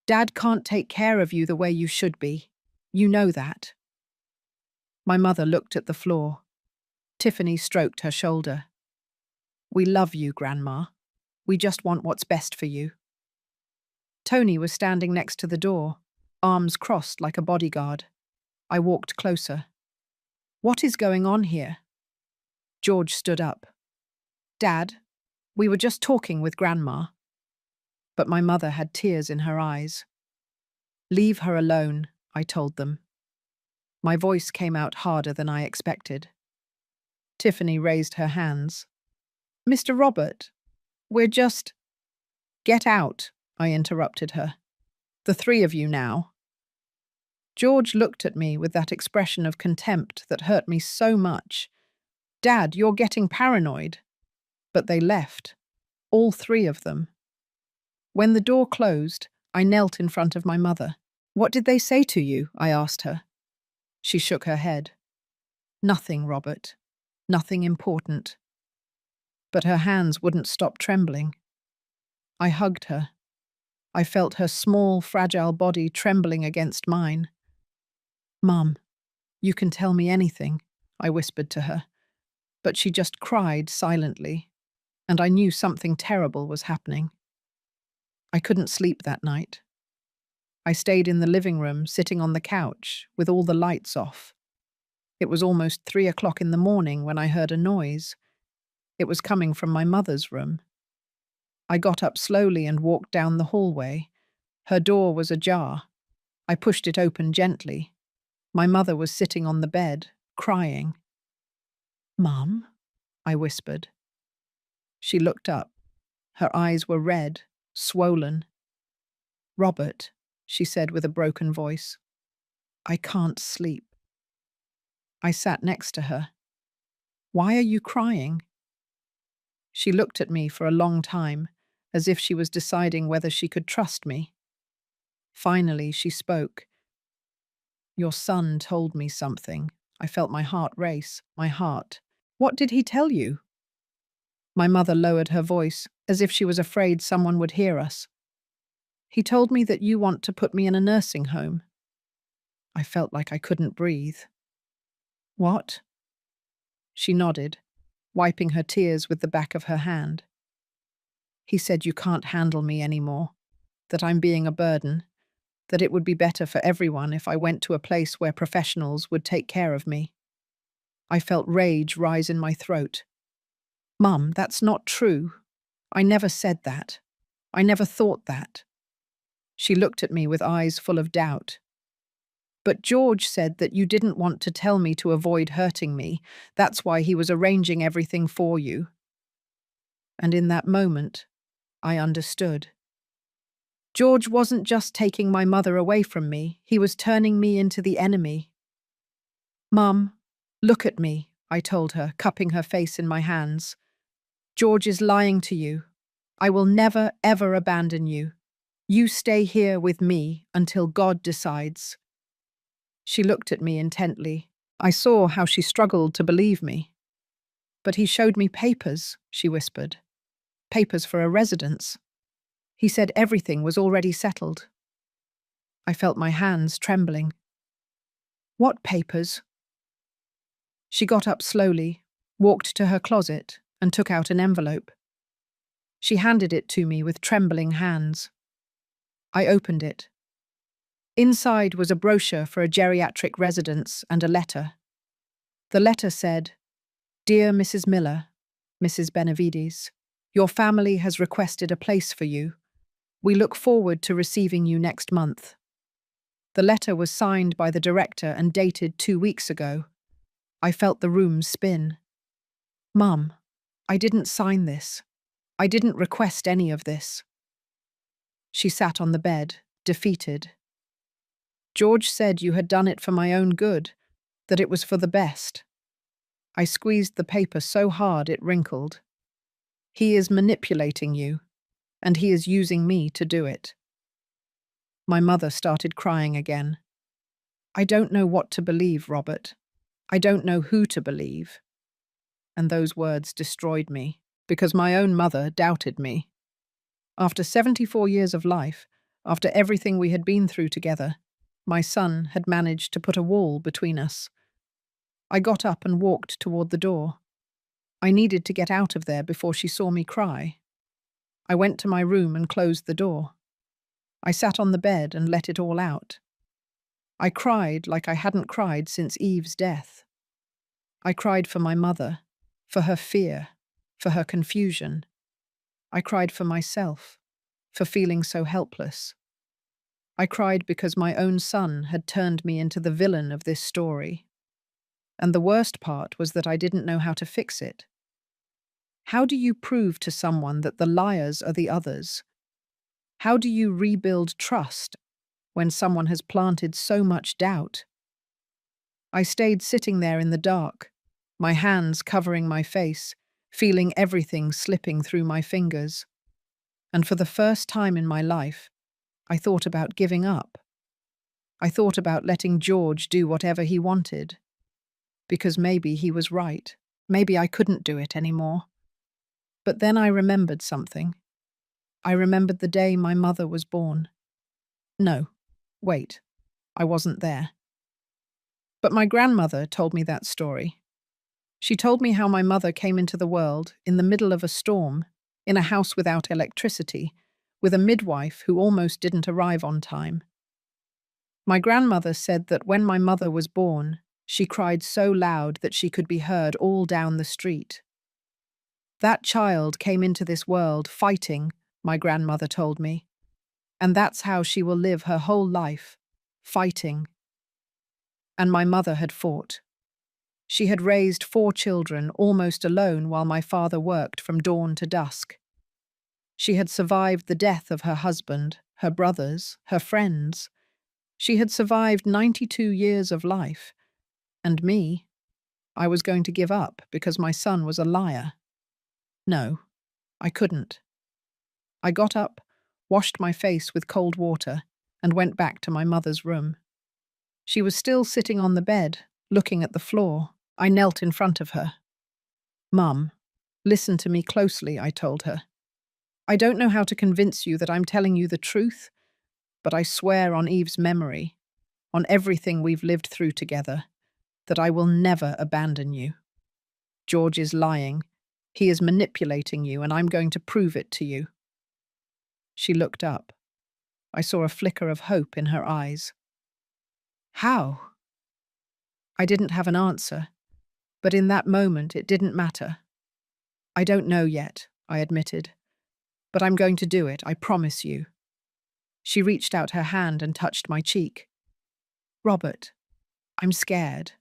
"Dad can't take care of you the way you should be. You know that." My mother looked at the floor. Tiffany stroked her shoulder. "We love you, Grandma. We just want what's best for you." Tony was standing next to the door, arms crossed like a bodyguard. I walked closer. "What is going on here?" George stood up. "Dad, we were just talking with Grandma." But my mother had tears in her eyes. "Leave her alone," I told them. My voice came out harder than I expected. Tiffany raised her hands. "Mr. Robert, we're just—" "Get out," I interrupted her. "The three of you now." George looked at me with that expression of contempt that hurt me so much. "Dad, you're getting paranoid." But they left, all three of them. When the door closed, I knelt in front of my mother. "What did they say to you?" I asked her. She shook her head. "Nothing, Robert. Nothing important." But her hands wouldn't stop trembling. I hugged her. I felt her small, fragile body trembling against mine. "Mum, you can tell me anything," I whispered to her. But she just cried silently, and I knew something terrible was happening. I couldn't sleep that night. I stayed in the living room, sitting on the couch, with all the lights off. It was almost 3 o'clock in the morning when I heard a noise. It was coming from my mother's room. I got up slowly and walked down the hallway. Her door was ajar. I pushed it open gently. My mother was sitting on the bed, crying. "Mum?" I whispered. She looked up. Her eyes were red, swollen. "Robert," she said with a broken voice, "I can't sleep." I sat next to her. "Why are you crying?" She looked at me for a long time, as if she was deciding whether she could trust me. Finally, she spoke. "Your son told me something." I felt my heart race. My heart. "What did he tell you?" My mother lowered her voice, as if she was afraid someone would hear us. "He told me that you want to put me in a nursing home." I felt like I couldn't breathe. "What?" She nodded, wiping her tears with the back of her hand. "He said you can't handle me anymore, that I'm being a burden, that it would be better for everyone if I went to a place where professionals would take care of me." I felt rage rise in my throat. "Mum, that's not true. I never said that. I never thought that." She looked at me with eyes full of doubt. "But George said that you didn't want to tell me to avoid hurting me. That's why he was arranging everything for you." And in that moment, I understood. George wasn't just taking my mother away from me, he was turning me into the enemy. "Mum, look at me," I told her, cupping her face in my hands. "George is lying to you. I will never, ever abandon you. You stay here with me until God decides." She looked at me intently. I saw how she struggled to believe me. "But he showed me papers," she whispered. "Papers for a residence. He said everything was already settled." I felt my hands trembling. "What papers?" She got up slowly, walked to her closet, and took out an envelope. She handed it to me with trembling hands. I opened it. Inside was a brochure for a geriatric residence and a letter. The letter said, "Dear Mrs. Miller, Mrs. Benavides, your family has requested a place for you. We look forward to receiving you next month." The letter was signed by the director and dated 2 weeks ago. I felt the room spin. "Mum, I didn't sign this. I didn't request any of this." She sat on the bed, defeated. George said you had done it for my own good, that it was for the best. I squeezed the paper so hard it wrinkled. He is manipulating you, and he is using me to do it. My mother started crying again. I don't know what to believe, Robert. I don't know who to believe. And those words destroyed me, because my own mother doubted me. After 74 years of life, after everything we had been through together, my son had managed to put a wall between us. I got up and walked toward the door. I needed to get out of there before she saw me cry. I went to my room and closed the door. I sat on the bed and let it all out. I cried like I hadn't cried since Eve's death. I cried for my mother, for her fear, for her confusion. I cried for myself, for feeling so helpless. I cried because my own son had turned me into the villain of this story. And the worst part was that I didn't know how to fix it. How do you prove to someone that the liars are the others? How do you rebuild trust when someone has planted so much doubt? I stayed sitting there in the dark, my hands covering my face, feeling everything slipping through my fingers. And for the first time in my life, I thought about giving up. I thought about letting George do whatever he wanted. Because maybe he was right. Maybe I couldn't do it anymore. But then I remembered something. I remembered the day my mother was born. No, wait, I wasn't there. But my grandmother told me that story. She told me how my mother came into the world in the middle of a storm, in a house without electricity, with a midwife who almost didn't arrive on time. My grandmother said that when my mother was born, she cried so loud that she could be heard all down the street. That child came into this world fighting, my grandmother told me, and that's how she will live her whole life, fighting. And my mother had fought. She had raised 4 children almost alone while my father worked from dawn to dusk. She had survived the death of her husband, her brothers, her friends. She had survived 92 years of life. And me, I was going to give up because my son was a liar. No, I couldn't. I got up, washed my face with cold water, and went back to my mother's room. She was still sitting on the bed, looking at the floor. I knelt in front of her. "Mum, listen to me closely," I told her. "I don't know how to convince you that I'm telling you the truth, but I swear on Eve's memory, on everything we've lived through together, that I will never abandon you. George is lying. He is manipulating you, and I'm going to prove it to you." She looked up. I saw a flicker of hope in her eyes. "How?" I didn't have an answer, but in that moment it didn't matter. "I don't know yet," I admitted, "but I'm going to do it, I promise you." She reached out her hand and touched my cheek. "Robert, I'm scared."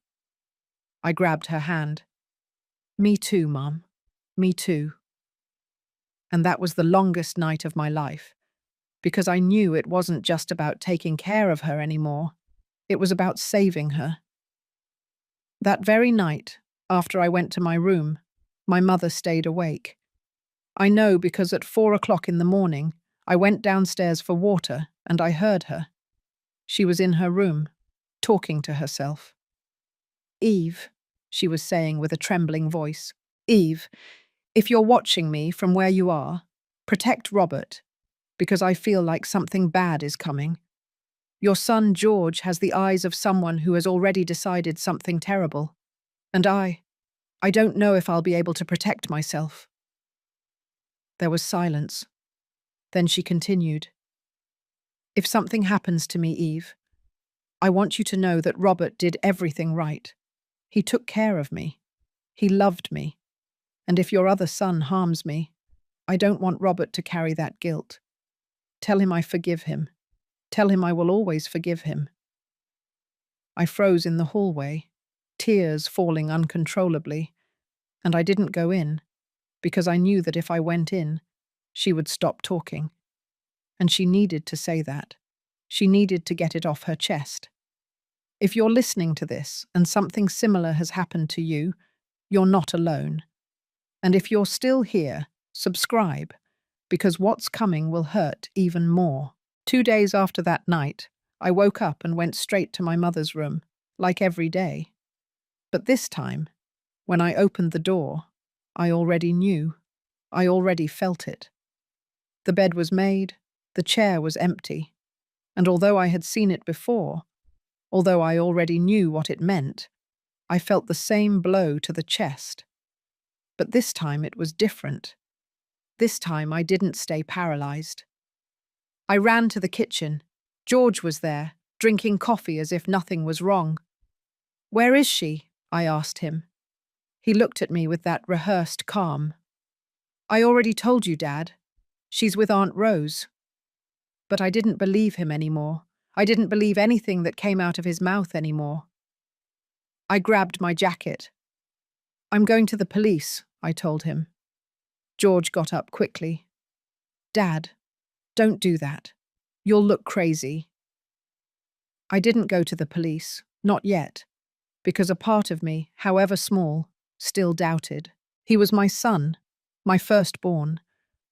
I grabbed her hand. "Me too, Mum. Me too." And that was the longest night of my life, because I knew it wasn't just about taking care of her anymore. It was about saving her. That very night, after I went to my room, my mother stayed awake. I know because at 4 o'clock in the morning, I went downstairs for water and I heard her. She was in her room, talking to herself. "Eve," she was saying with a trembling voice, "Eve, if you're watching me from where you are, protect Robert, because I feel like something bad is coming. Your son George has the eyes of someone who has already decided something terrible. And I don't know if I'll be able to protect myself." There was silence. Then she continued, "If something happens to me, Eve, I want you to know that Robert did everything right. He took care of me. He loved me. And if your other son harms me, I don't want Robert to carry that guilt. Tell him I forgive him. Tell him I will always forgive him." I froze in the hallway, tears falling uncontrollably, and I didn't go in, because I knew that if I went in, she would stop talking. And she needed to say that. She needed to get it off her chest. If you're listening to this and something similar has happened to you, you're not alone. And if you're still here, subscribe, because what's coming will hurt even more. 2 days after that night, I woke up and went straight to my mother's room, like every day. But this time, when I opened the door, I already knew. I already felt it. The bed was made, the chair was empty, and although I had seen it before, although I already knew what it meant, I felt the same blow to the chest. But this time it was different. This time I didn't stay paralyzed. I ran to the kitchen. George was there, drinking coffee as if nothing was wrong. "Where is she?" I asked him. He looked at me with that rehearsed calm. "I already told you, Dad. She's with Aunt Rose." But I didn't believe him anymore. I didn't believe anything that came out of his mouth anymore. I grabbed my jacket. "I'm going to the police," I told him. George got up quickly. "Dad, don't do that. You'll look crazy." I didn't go to the police, not yet, because a part of me, however small, still doubted. He was my son, my firstborn,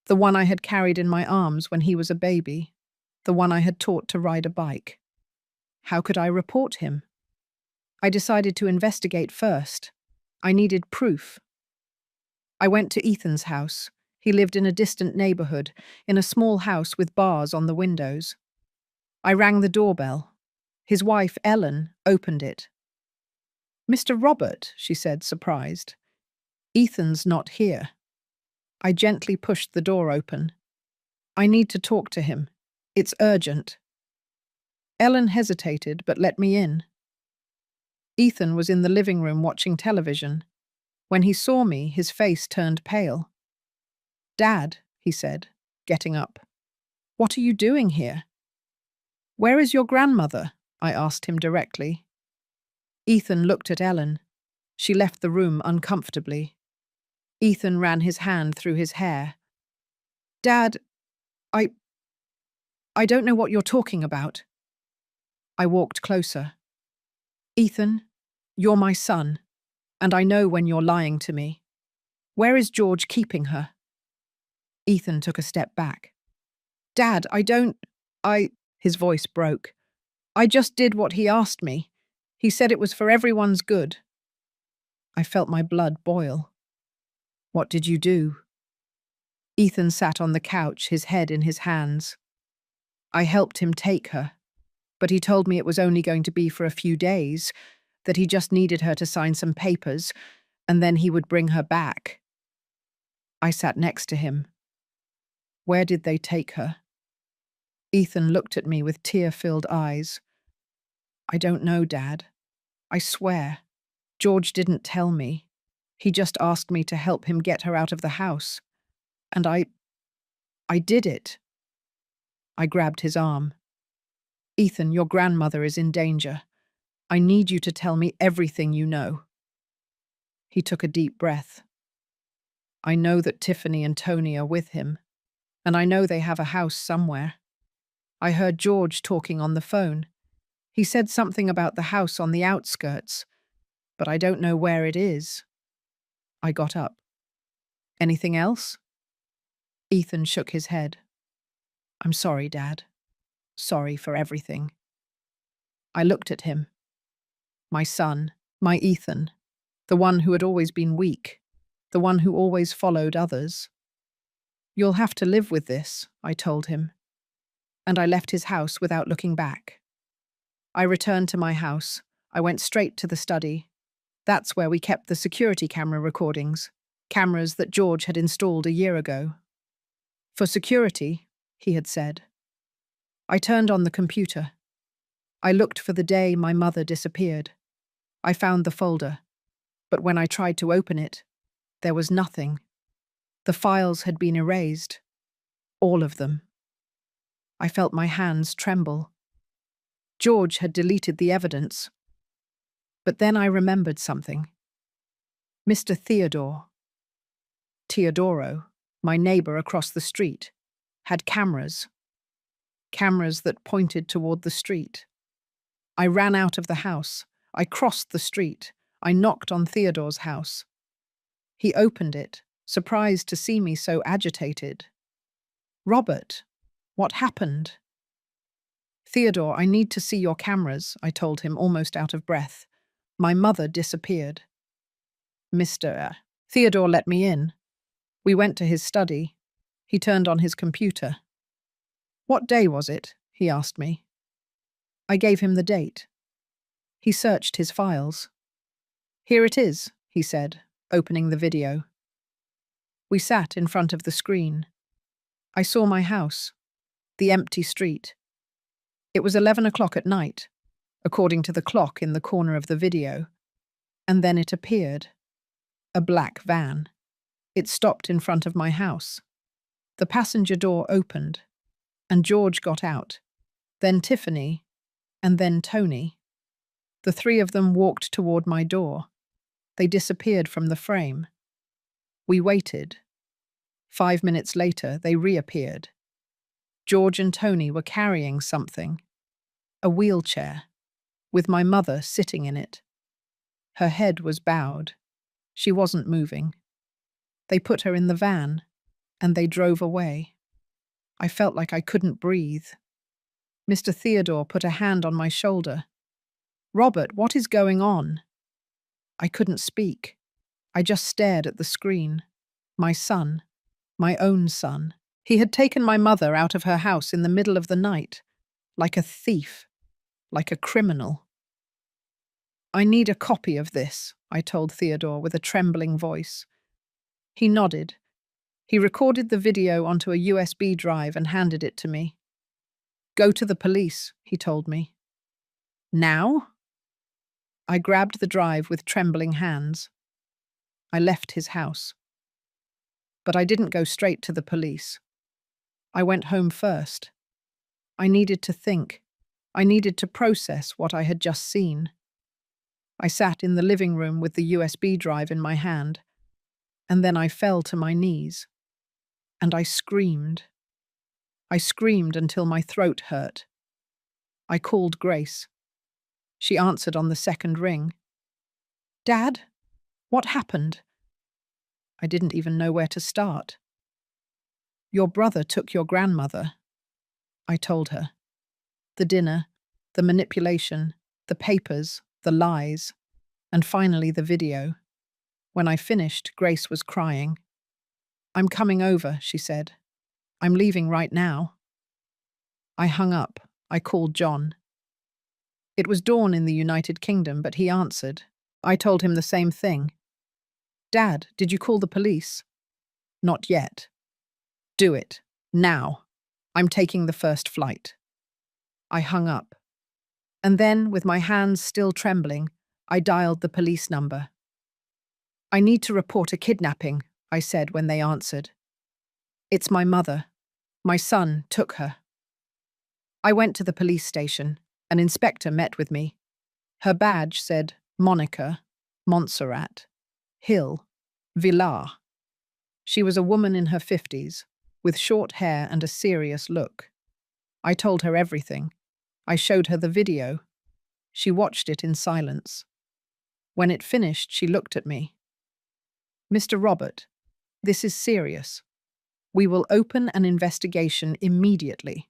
the one I had carried in my arms when he was a baby, the one I had taught to ride a bike. How could I report him? I decided to investigate first. I needed proof. I went to Ethan's house. He lived in a distant neighborhood, in a small house with bars on the windows. I rang the doorbell. His wife, Ellen, opened it. "Mr. Robert," she said, surprised. "Ethan's not here." I gently pushed the door open. "I need to talk to him. It's urgent." Ellen hesitated, but let me in. Ethan was in the living room watching television. When he saw me, his face turned pale. "Dad," he said, getting up. "What are you doing here?" "Where is your grandmother?" I asked him directly. Ethan looked at Ellen. She left the room uncomfortably. Ethan ran his hand through his hair. "Dad, I don't know what you're talking about." I walked closer. "Ethan, you're my son, and I know when you're lying to me. Where is George keeping her?" Ethan took a step back. "Dad, His voice broke. "I just did what he asked me. He said it was for everyone's good." I felt my blood boil. "What did you do?" Ethan sat on the couch, his head in his hands. "I helped him take her, but he told me it was only going to be for a few days, that he just needed her to sign some papers, and then he would bring her back." I sat next to him. "Where did they take her?" Ethan looked at me with tear-filled eyes. "I don't know, Dad. I swear. George didn't tell me. He just asked me to help him get her out of the house. And I did it." I grabbed his arm. "Ethan, your grandmother is in danger. I need you to tell me everything you know." He took a deep breath. "I know that Tiffany and Tony are with him, and I know they have a house somewhere. I heard George talking on the phone. He said something about the house on the outskirts, but I don't know where it is." I got up. "Anything else?" Ethan shook his head. "I'm sorry, Dad. Sorry for everything." I looked at him. My son, my Ethan, the one who had always been weak, the one who always followed others. "You'll have to live with this," I told him. And I left his house without looking back. I returned to my house. I went straight to the study. That's where we kept the security camera recordings, cameras that George had installed a year ago. "For security," he had said. I turned on the computer. I looked for the day my mother disappeared. I found the folder, but when I tried to open it, there was nothing. The files had been erased. All of them. I felt my hands tremble. George had deleted the evidence. But then I remembered something. Mr. Teodoro, my neighbor across the street, had cameras. cameras that pointed toward the street. I ran out of the house. I crossed the street. I knocked on Theodore's house. He opened it, surprised to see me so agitated. "Robert, what happened?" "Theodore, I need to see your cameras," I told him, almost out of breath. "My mother disappeared." Mr. Theodore let me in. We went to his study. He turned on his computer. "What day was it?" he asked me. I gave him the date. He searched his files. "Here it is," he said, opening the video. We sat in front of the screen. I saw my house, the empty street. It was 11 o'clock at night, according to the clock in the corner of the video. And then it appeared. A black van. It stopped in front of my house. The passenger door opened, and George got out, then Tiffany, and then Tony. The three of them walked toward my door. They disappeared from the frame. We waited. 5 minutes later, they reappeared. George and Tony were carrying something. A wheelchair, with my mother sitting in it. Her head was bowed. She wasn't moving. They put her in the van, and they drove away. I felt like I couldn't breathe. Mr. Theodore put a hand on my shoulder. "Robert, what is going on?" I couldn't speak. I just stared at the screen. My son. My own son. He had taken my mother out of her house in the middle of the night, like a thief, like a criminal. "I need a copy of this," I told Theodore with a trembling voice. He nodded. He recorded the video onto a USB drive and handed it to me. "Go to the police," he told me. "Now?" I grabbed the drive with trembling hands. I left his house. But I didn't go straight to the police. I went home first. I needed to think. I needed to process what I had just seen. I sat in the living room with the USB drive in my hand, and then I fell to my knees. And I screamed. I screamed until my throat hurt. I called Grace. She answered on the second ring. "Dad, what happened?" I didn't even know where to start. "Your brother took your grandmother," I told her. The dinner, the manipulation, the papers, the lies, and finally the video. When I finished, Grace was crying. "I'm coming over," she said. "I'm leaving right now." I hung up. I called John. It was dawn in the United Kingdom, but he answered. I told him the same thing. "Dad, did you call the police?" "Not yet." "Do it. Now. I'm taking the first flight." I hung up. And then, with my hands still trembling, I dialed the police number. "I need to report a kidnapping," I said when they answered. "It's my mother. My son took her." I went to the police station. An inspector met with me. Her badge said Monica, Montserrat, Hill, Villar. She was a woman in her 50s, with short hair and a serious look. I told her everything. I showed her the video. She watched it in silence. When it finished, she looked at me. "Mr. Robert, this is serious. We will open an investigation immediately."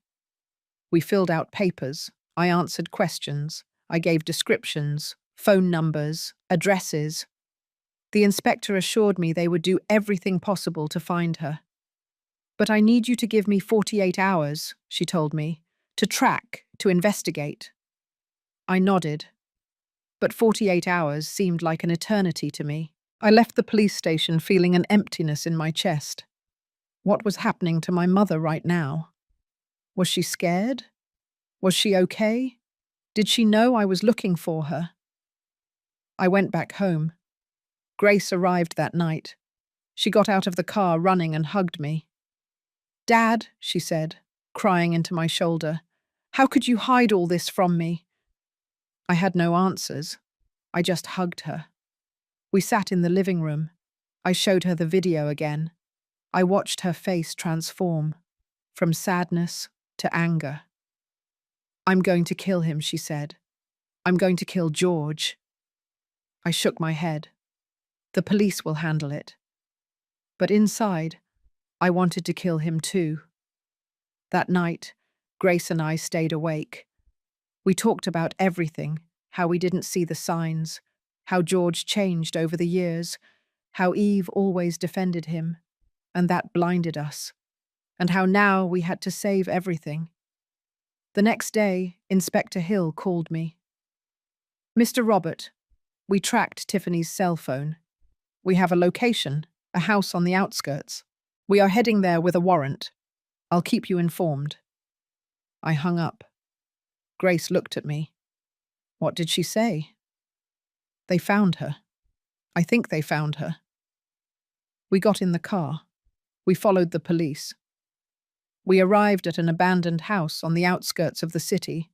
We filled out papers. I answered questions. I gave descriptions, phone numbers, addresses. The inspector assured me they would do everything possible to find her. "But I need you to give me 48 hours, she told me, "to track, to investigate." I nodded. But 48 hours seemed like an eternity to me. I left the police station feeling an emptiness in my chest. What was happening to my mother right now? Was she scared? Was she okay? Did she know I was looking for her? I went back home. Grace arrived that night. She got out of the car running and hugged me. "Dad," she said, crying into my shoulder, "how could you hide all this from me?" I had no answers. I just hugged her. We sat in the living room. I showed her the video again. I watched her face transform, from sadness to anger. I'm going to kill him, she said. I'm going to kill George. I shook my head. The police will handle it. But inside, I wanted to kill him too. That night, Grace and I stayed awake. We talked about everything, how we didn't see the signs, how George changed over the years, how Eve always defended him, and that blinded us, and how now we had to save everything. The next day, Inspector Hill called me. Mr. Robert, we tracked Tiffany's cell phone. We have a location, a house on the outskirts. We are heading there with a warrant. I'll keep you informed. I hung up. Grace looked at me. What did she say? They found her. I think they found her. We got in the car. We followed the police. We arrived at an abandoned house on the outskirts of the city,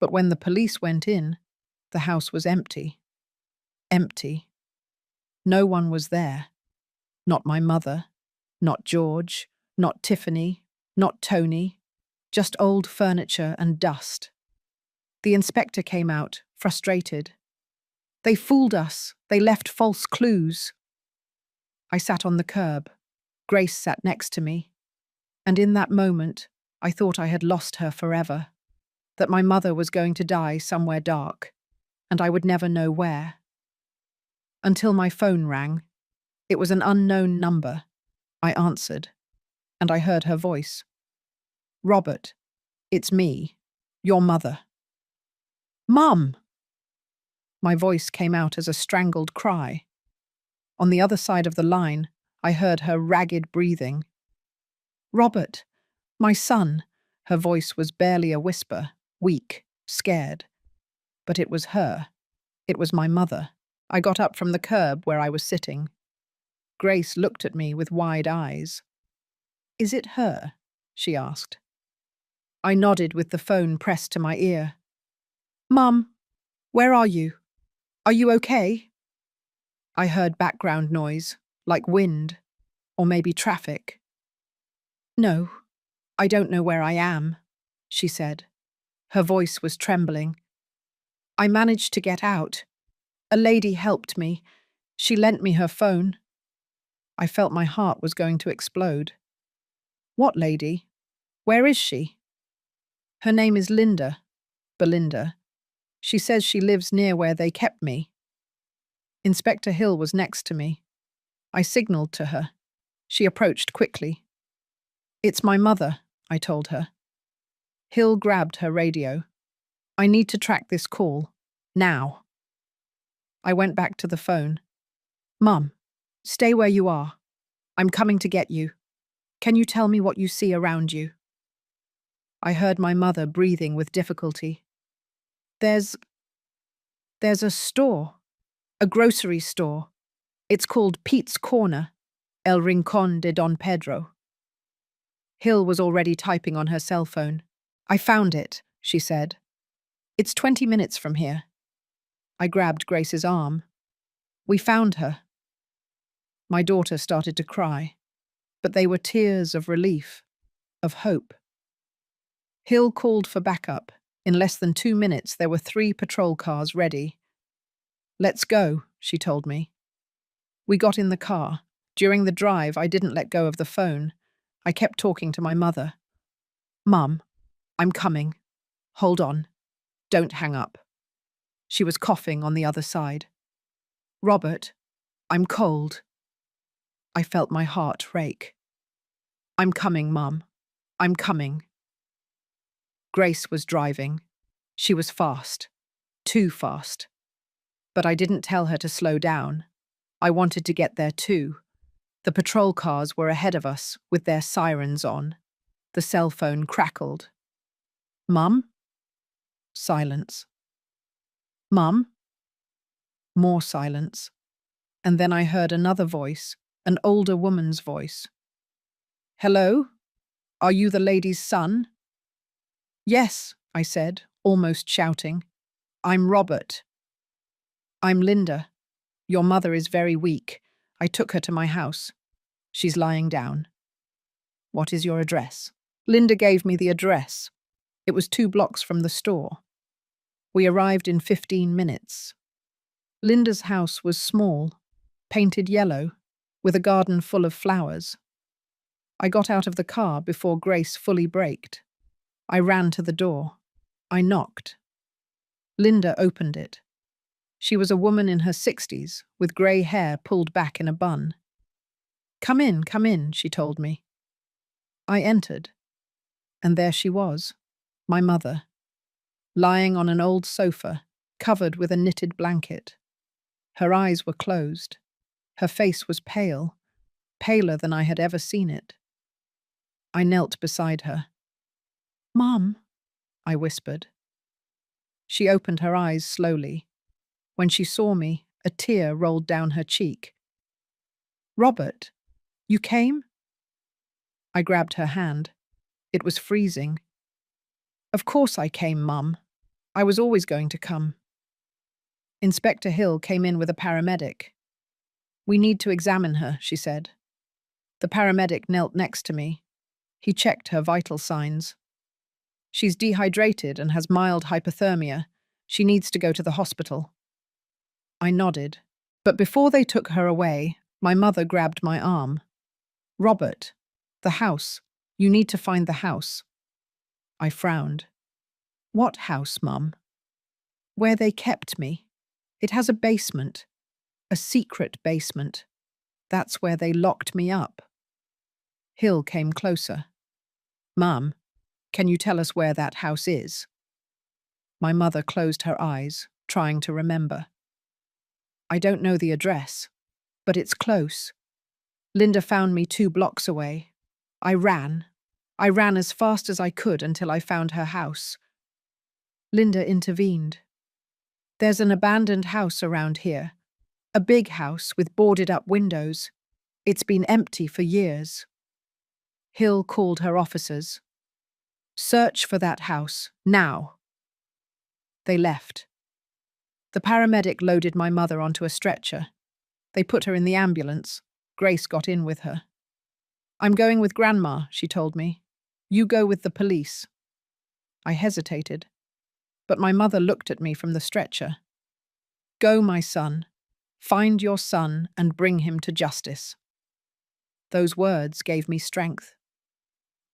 but when the police went in, the house was empty. Empty. No one was there. Not my mother, not George, not Tiffany, not Tony, just old furniture and dust. The inspector came out, frustrated. They fooled us. They left false clues. I sat on the curb. Grace sat next to me. And in that moment, I thought I had lost her forever, that my mother was going to die somewhere dark, and I would never know where. Until my phone rang. It was an unknown number. I answered, and I heard her voice. Robert, it's me, your mother. Mum! My voice came out as a strangled cry. On the other side of the line, I heard her ragged breathing. Robert, my son. Her voice was barely a whisper, weak, scared. But it was her. It was my mother. I got up from the curb where I was sitting. Grace looked at me with wide eyes. Is it her? She asked. I nodded with the phone pressed to my ear. Mum, where are you? Are you okay? I heard background noise, like wind, or maybe traffic. No, I don't know where I am, she said. Her voice was trembling. I managed to get out. A lady helped me. She lent me her phone. I felt my heart was going to explode. What lady? Where is she? Her name is Linda. Belinda. She says she lives near where they kept me. Inspector Hill was next to me. I signaled to her. She approached quickly. It's my mother, I told her. Hill grabbed her radio. I need to track this call. Now. I went back to the phone. Mum, stay where you are. I'm coming to get you. Can you tell me what you see around you? I heard my mother breathing with difficulty. There's a store, a grocery store. It's called Pete's Corner, El Rincón de Don Pedro. Hill was already typing on her cell phone. I found it, she said. It's 20 minutes from here. I grabbed Grace's arm. We found her. My daughter started to cry, but they were tears of relief, of hope. Hill called for backup. In less than 2 minutes, there were 3 patrol cars ready. Let's go, she told me. We got in the car. During the drive, I didn't let go of the phone. I kept talking to my mother. Mum, I'm coming. Hold on. Don't hang up. She was coughing on the other side. Robert, I'm cold. I felt my heart rake. I'm coming, Mum. I'm coming. Grace was driving. She was fast. Too fast. But I didn't tell her to slow down. I wanted to get there too. The patrol cars were ahead of us, with their sirens on. The cell phone crackled. Mum? Silence. Mum? More silence. And then I heard another voice, an older woman's voice. Hello? Are you the lady's son? Yes, I said, almost shouting. I'm Robert. I'm Linda. Your mother is very weak. I took her to my house. She's lying down. What is your address? Linda gave me the address. It was 2 blocks from the store. We arrived in 15 minutes. Linda's house was small, painted yellow, with a garden full of flowers. I got out of the car before Grace fully braked. I ran to the door. I knocked. Linda opened it. She was a woman in her 60s, with grey hair pulled back in a bun. Come in, she told me. I entered, and there she was, my mother, lying on an old sofa, covered with a knitted blanket. Her eyes were closed. Her face was pale, paler than I had ever seen it. I knelt beside her. Mom, I whispered. She opened her eyes slowly. When she saw me, a tear rolled down her cheek. Robert, you came? I grabbed her hand. It was freezing. Of course I came, Mum. I was always going to come. Inspector Hill came in with a paramedic. We need to examine her, she said. The paramedic knelt next to me. He checked her vital signs. She's dehydrated and has mild hypothermia. She needs to go to the hospital. I nodded, but before they took her away, my mother grabbed my arm. Robert, the house. You need to find the house. I frowned. What house, Mum? Where they kept me. It has a basement. A secret basement. That's where they locked me up. Hill came closer. Mum, can you tell us where that house is? My mother closed her eyes, trying to remember. I don't know the address, but it's close. Linda found me 2 blocks away. I ran as fast as I could until I found her house. Linda intervened. There's an abandoned house around here. A big house with boarded-up windows. It's been empty for years. Hill called her officers. Search for that house, now. They left. The paramedic loaded my mother onto a stretcher. They put her in the ambulance. Grace got in with her. I'm going with Grandma, she told me. You go with the police. I hesitated, but my mother looked at me from the stretcher. Go, my son. Find your son and bring him to justice. Those words gave me strength.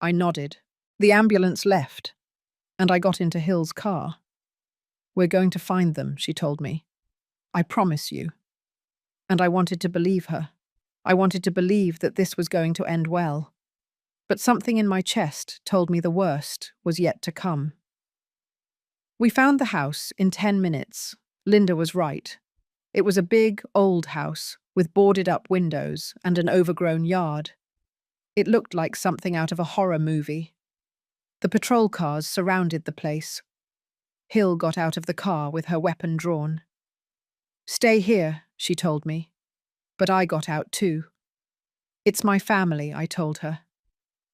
I nodded. The ambulance left, and I got into Hill's car. We're going to find them, she told me. I promise you. And I wanted to believe her. I wanted to believe that this was going to end well. But something in my chest told me the worst was yet to come. We found the house in 10 minutes. Linda was right. It was a big, old house with boarded-up windows and an overgrown yard. It looked like something out of a horror movie. The patrol cars surrounded the place. Hill got out of the car with her weapon drawn. Stay here, she told me. But I got out too. It's my family, I told her.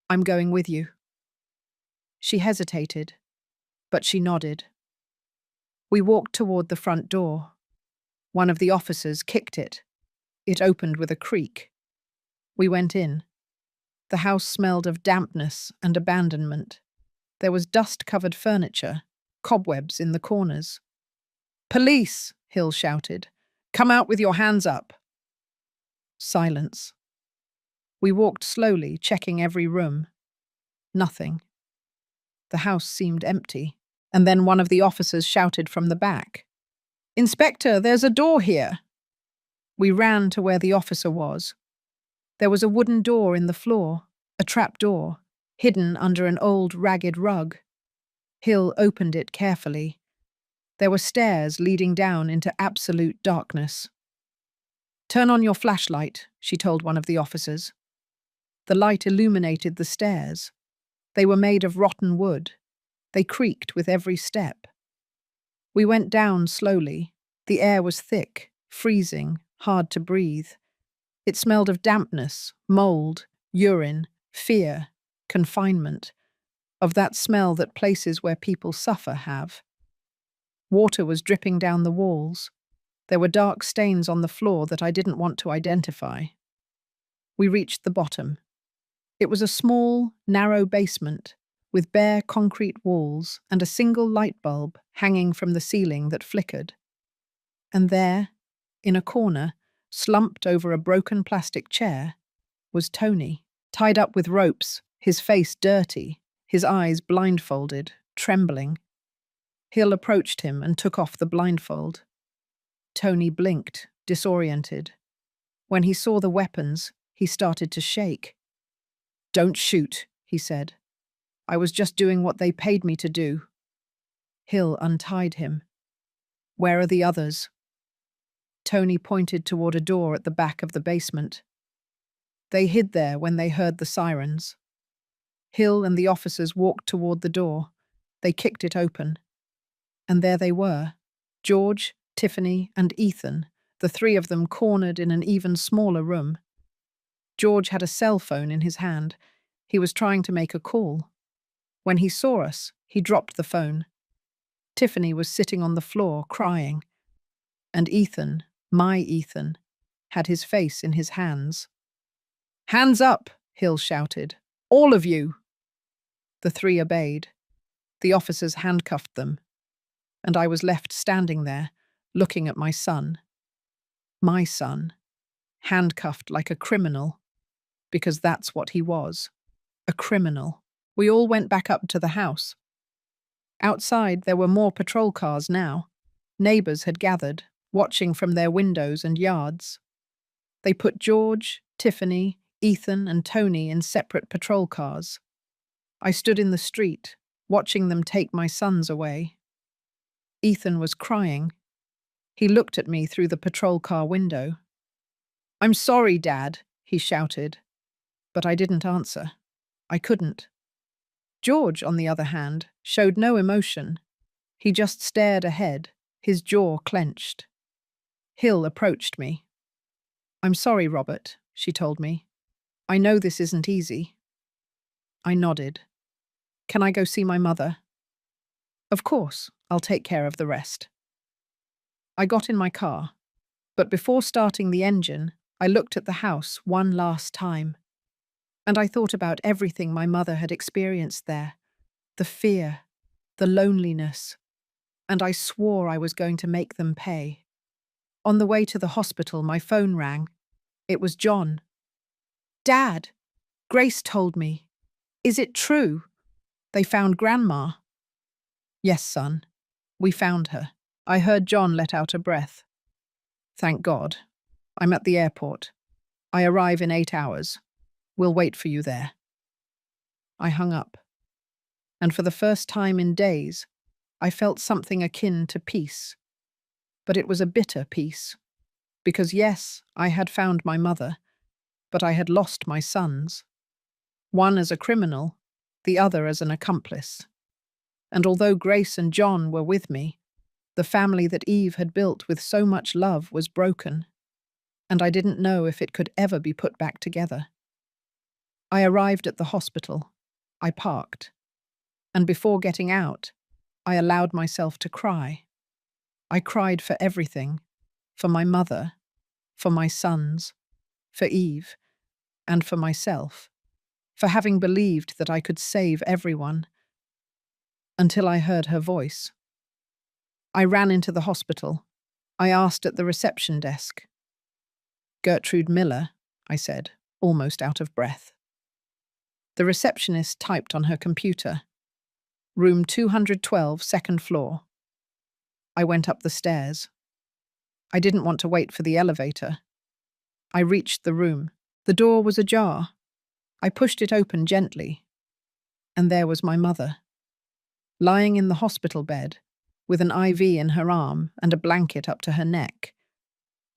I'm going with you. She hesitated, but she nodded. We walked toward the front door. One of the officers kicked it. It opened with a creak. We went in. The house smelled of dampness and abandonment. There was dust-covered furniture, cobwebs in the corners. Police, Hill shouted. Come out with your hands up. Silence. We walked slowly, checking every room. Nothing. The house seemed empty, and then one of the officers shouted from the back. Inspector, there's a door here. We ran to where the officer was. There was a wooden door in the floor, a trap door, hidden under an old, ragged rug. Hill opened it carefully. There were stairs leading down into absolute darkness. Turn on your flashlight, she told one of the officers. The light illuminated the stairs. They were made of rotten wood. They creaked with every step. We went down slowly. The air was thick, freezing, hard to breathe. It smelled of dampness, mold, urine, fear, confinement, of that smell that places where people suffer have. Water was dripping down the walls. There were dark stains on the floor that I didn't want to identify. We reached the bottom. It was a small, narrow basement, with bare concrete walls and a single light bulb hanging from the ceiling that flickered. And there, in a corner, slumped over a broken plastic chair, was Tony, tied up with ropes, his face dirty, his eyes blindfolded, trembling. Hill approached him and took off the blindfold. Tony blinked, disoriented. When he saw the weapons, he started to shake. "Don't shoot," he said. "I was just doing what they paid me to do." Hill untied him. "Where are the others?" Tony pointed toward a door at the back of the basement. "They hid there when they heard the sirens." Hill and the officers walked toward the door. They kicked it open. And there they were, George, Tiffany, and Ethan, the three of them cornered in an even smaller room. George had a cell phone in his hand. He was trying to make a call. When he saw us, he dropped the phone. Tiffany was sitting on the floor, crying. And Ethan, my Ethan, had his face in his hands. "Hands up!" Hill shouted. "All of you!" The three obeyed. The officers handcuffed them, and I was left standing there, looking at my son, handcuffed like a criminal, because that's what he was, a criminal. We all went back up to the house. Outside, there were more patrol cars now. Neighbors had gathered, watching from their windows and yards. They put George, Tiffany, Ethan, and Tony in separate patrol cars. I stood in the street, watching them take my sons away. Ethan was crying. He looked at me through the patrol car window. "I'm sorry, Dad," he shouted. But I didn't answer. I couldn't. George, on the other hand, showed no emotion. He just stared ahead, his jaw clenched. Hill approached me. "I'm sorry, Robert," she told me. "I know this isn't easy." I nodded. "Can I go see my mother?" "Of course, I'll take care of the rest." I got in my car, but before starting the engine, I looked at the house one last time. And I thought about everything my mother had experienced there, the fear, the loneliness, and I swore I was going to make them pay. On the way to the hospital, my phone rang. It was John. "Dad, Grace told me. Is it true? They found Grandma." "Yes, son. We found her." I heard John let out a breath. "Thank God. I'm at the airport. I arrive in 8 hours. We'll wait for you there." I hung up. And for the first time in days, I felt something akin to peace. But it was a bitter peace. Because yes, I had found my mother, but I had lost my sons. One as a criminal, the other as an accomplice. And although Grace and John were with me, the family that Eve had built with so much love was broken, and I didn't know if it could ever be put back together. I arrived at the hospital. I parked. And before getting out, I allowed myself to cry. I cried for everything, for my mother, for my sons, for Eve, and for myself, for having believed that I could save everyone, until I heard her voice. I ran into the hospital. I asked at the reception desk. "Gertrude Miller," I said, almost out of breath. The receptionist typed on her computer. "Room 212, second floor." I went up the stairs. I didn't want to wait for the elevator. I reached the room. The door was ajar. I pushed it open gently. And there was my mother, lying in the hospital bed, with an IV in her arm and a blanket up to her neck.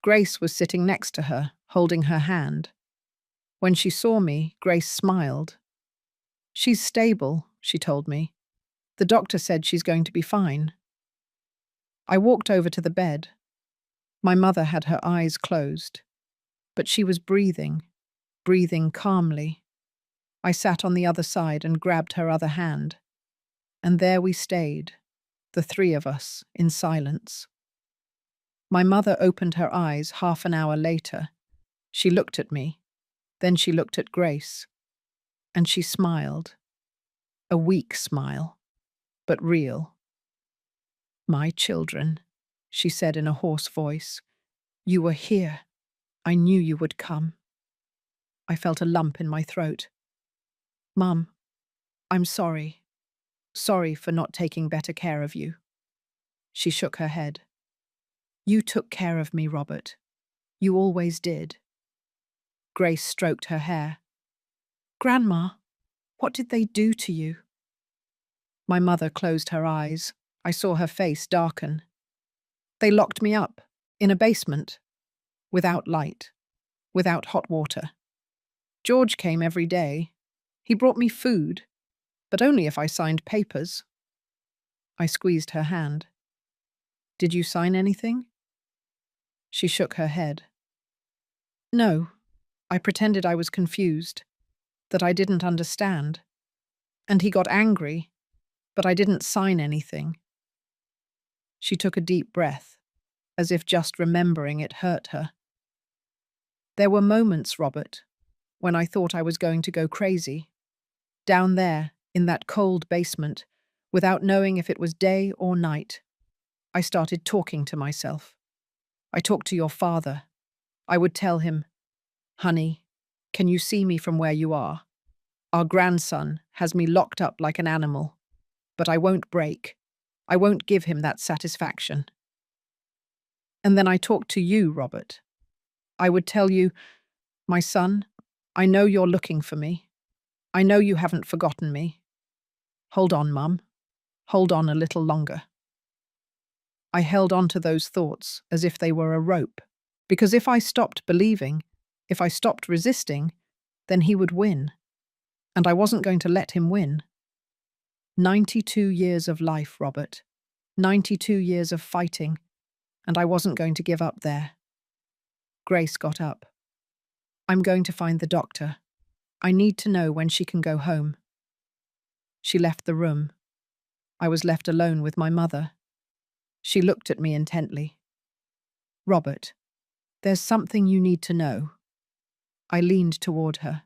Grace was sitting next to her, holding her hand. When she saw me, Grace smiled. "She's stable," she told me. "The doctor said she's going to be fine." I walked over to the bed. My mother had her eyes closed, but she was breathing calmly. I sat on the other side and grabbed her other hand. And there we stayed, the three of us, in silence. My mother opened her eyes half an hour later. She looked at me. Then she looked at Grace. And she smiled. a weak smile, but real. "My children," she said in a hoarse voice. "You were here. I knew you would come." I felt a lump in my throat. "Mum, I'm sorry. Sorry for not taking better care of you." She shook her head. "You took care of me, Robert. You always did." Grace stroked her hair. "Grandma, what did they do to you?" My mother closed her eyes. I saw her face darken. "They locked me up, in a basement, without light, without hot water. George came every day. He brought me food, but only if I signed papers." I squeezed her hand. "Did you sign anything?" She shook her head. "No, I pretended I was confused, that I didn't understand. And he got angry, but I didn't sign anything." She took a deep breath, as if just remembering it hurt her. "There were moments, Robert, when I thought I was going to go crazy. Down there, in that cold basement, without knowing if it was day or night. I started talking to myself. I talked to your father. I would tell him, 'Honey, can you see me from where you are? Our grandson has me locked up like an animal, but I won't break. I won't give him that satisfaction.' And then I talked to you, Robert. I would tell you, 'My son, I know you're looking for me. I know you haven't forgotten me. Hold on, Mum. Hold on a little longer.' I held on to those thoughts as if they were a rope, because if I stopped believing, if I stopped resisting, then he would win. And I wasn't going to let him win. 92 years of life, Robert. 92 years of fighting, and I wasn't going to give up there." Grace got up. "I'm going to find the doctor. I need to know when she can go home." She left the room. I was left alone with my mother. She looked at me intently. "Robert, there's something you need to know." I leaned toward her.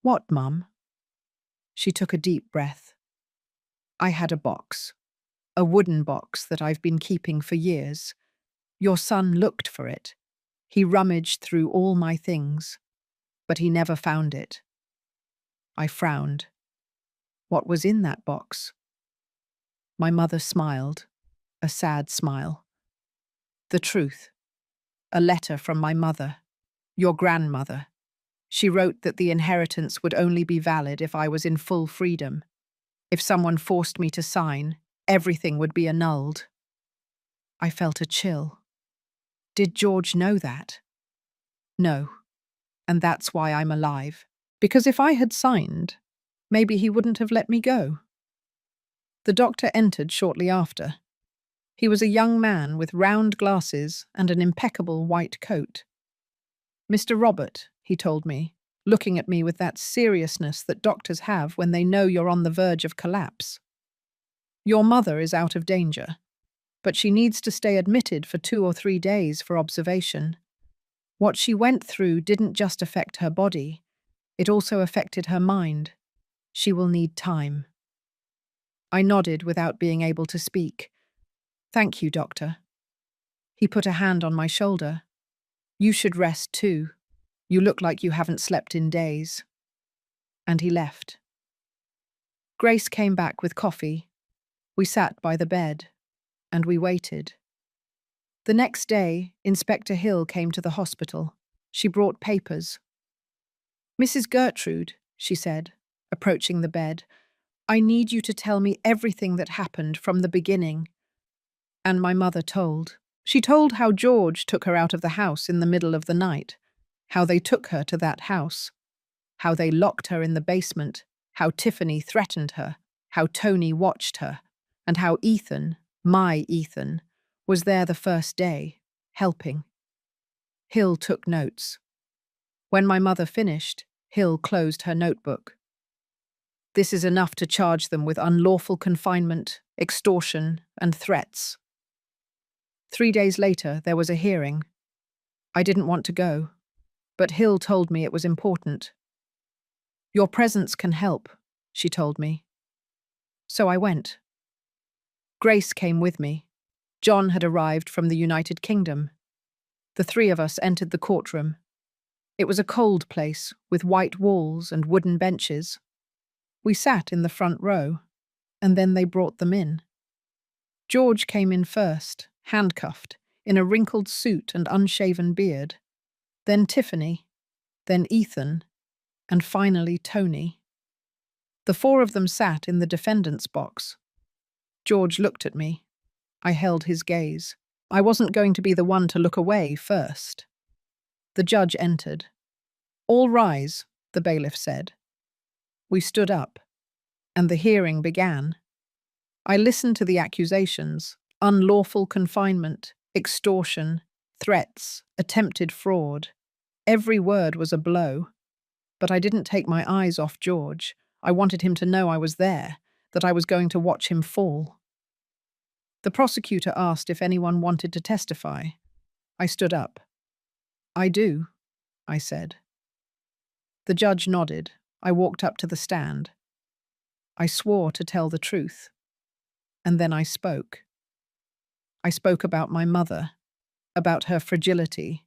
"What, Mum?" She took a deep breath. "I had a box. A wooden box that I've been keeping for years. Your son looked for it. He rummaged through all my things, but he never found it." I frowned. What was in that box? My mother smiled, a sad smile. "The truth. A letter from my mother, your grandmother. She wrote that the inheritance would only be valid if I was in full freedom. If someone forced me to sign, everything would be annulled." I felt a chill. Did George know that? No. And that's why I'm alive. Because if I had signed, maybe he wouldn't have let me go. The doctor entered shortly after. He was a young man with round glasses and an impeccable white coat. "Mr. Robert," he told me, looking at me with that seriousness that doctors have when they know you're on the verge of collapse. "Your mother is out of danger, but she needs to stay admitted for 2 or 3 days for observation. What she went through didn't just affect her body, it also affected her mind. She will need time." I nodded without being able to speak. "Thank you, doctor." He put a hand on my shoulder. "You should rest too. You look like you haven't slept in days." And he left. Grace came back with coffee. We sat by the bed, and we waited. The next day, Inspector Hill came to the hospital. She brought papers. "Mrs. Gertrude," she said, approaching the bed, "I need you to tell me everything that happened from the beginning." And my mother told. She told how George took her out of the house in the middle of the night, how they took her to that house, how they locked her in the basement, how Tiffany threatened her, how Tony watched her, and how Ethan, my Ethan, was there the first day, helping. Hill took notes. When my mother finished, Hill closed her notebook. "This is enough to charge them with unlawful confinement, extortion, and threats." 3 days later, there was a hearing. I didn't want to go, but Hill told me it was important. "Your presence can help," she told me. So I went. Grace came with me. John had arrived from the United Kingdom. The three of us entered the courtroom. It was a cold place with white walls and wooden benches. We sat in the front row, and then they brought them in. George came in first, handcuffed, in a wrinkled suit and unshaven beard. Then Tiffany, then Ethan, and finally Tony. The four of them sat in the defendant's box. George looked at me. I held his gaze. I wasn't going to be the one to look away first. The judge entered. "All rise," the bailiff said. We stood up, and the hearing began. I listened to the accusations: unlawful confinement, extortion, threats, attempted fraud. Every word was a blow. But I didn't take my eyes off George. I wanted him to know I was there, that I was going to watch him fall. The prosecutor asked if anyone wanted to testify. I stood up. "I do," I said. The judge nodded. I walked up to the stand. I swore to tell the truth. And then I spoke. I spoke about my mother, about her fragility,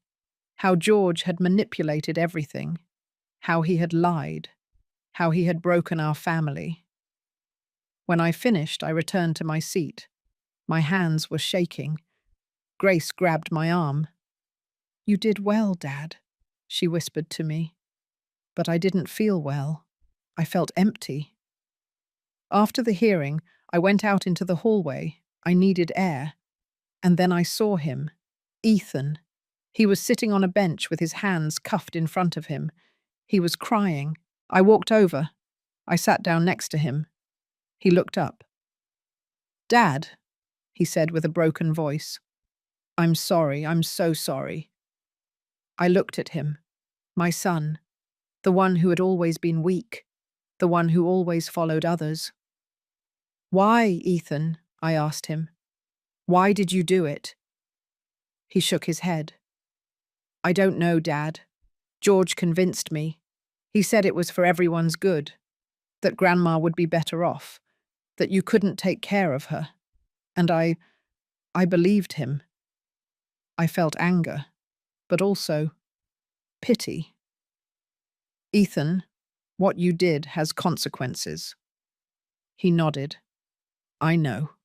how George had manipulated everything, how he had lied, how he had broken our family. When I finished, I returned to my seat. My hands were shaking. Grace grabbed my arm. "You did well, Dad," she whispered to me. But I didn't feel well. I felt empty. After the hearing, I went out into the hallway. I needed air. And then I saw him, Ethan. He was sitting on a bench with his hands cuffed in front of him. He was crying. I walked over. I sat down next to him. He looked up. "Dad," he said with a broken voice. "I'm sorry, I'm so sorry." I looked at him. My son, the one who had always been weak, the one who always followed others. "Why, Ethan?" I asked him. "Why did you do it?" He shook his head. "I don't know, Dad. George convinced me. He said it was for everyone's good, that Grandma would be better off, that you couldn't take care of her. And I believed him." I felt anger, but also pity. "Ethan, what you did has consequences." He nodded. "I know,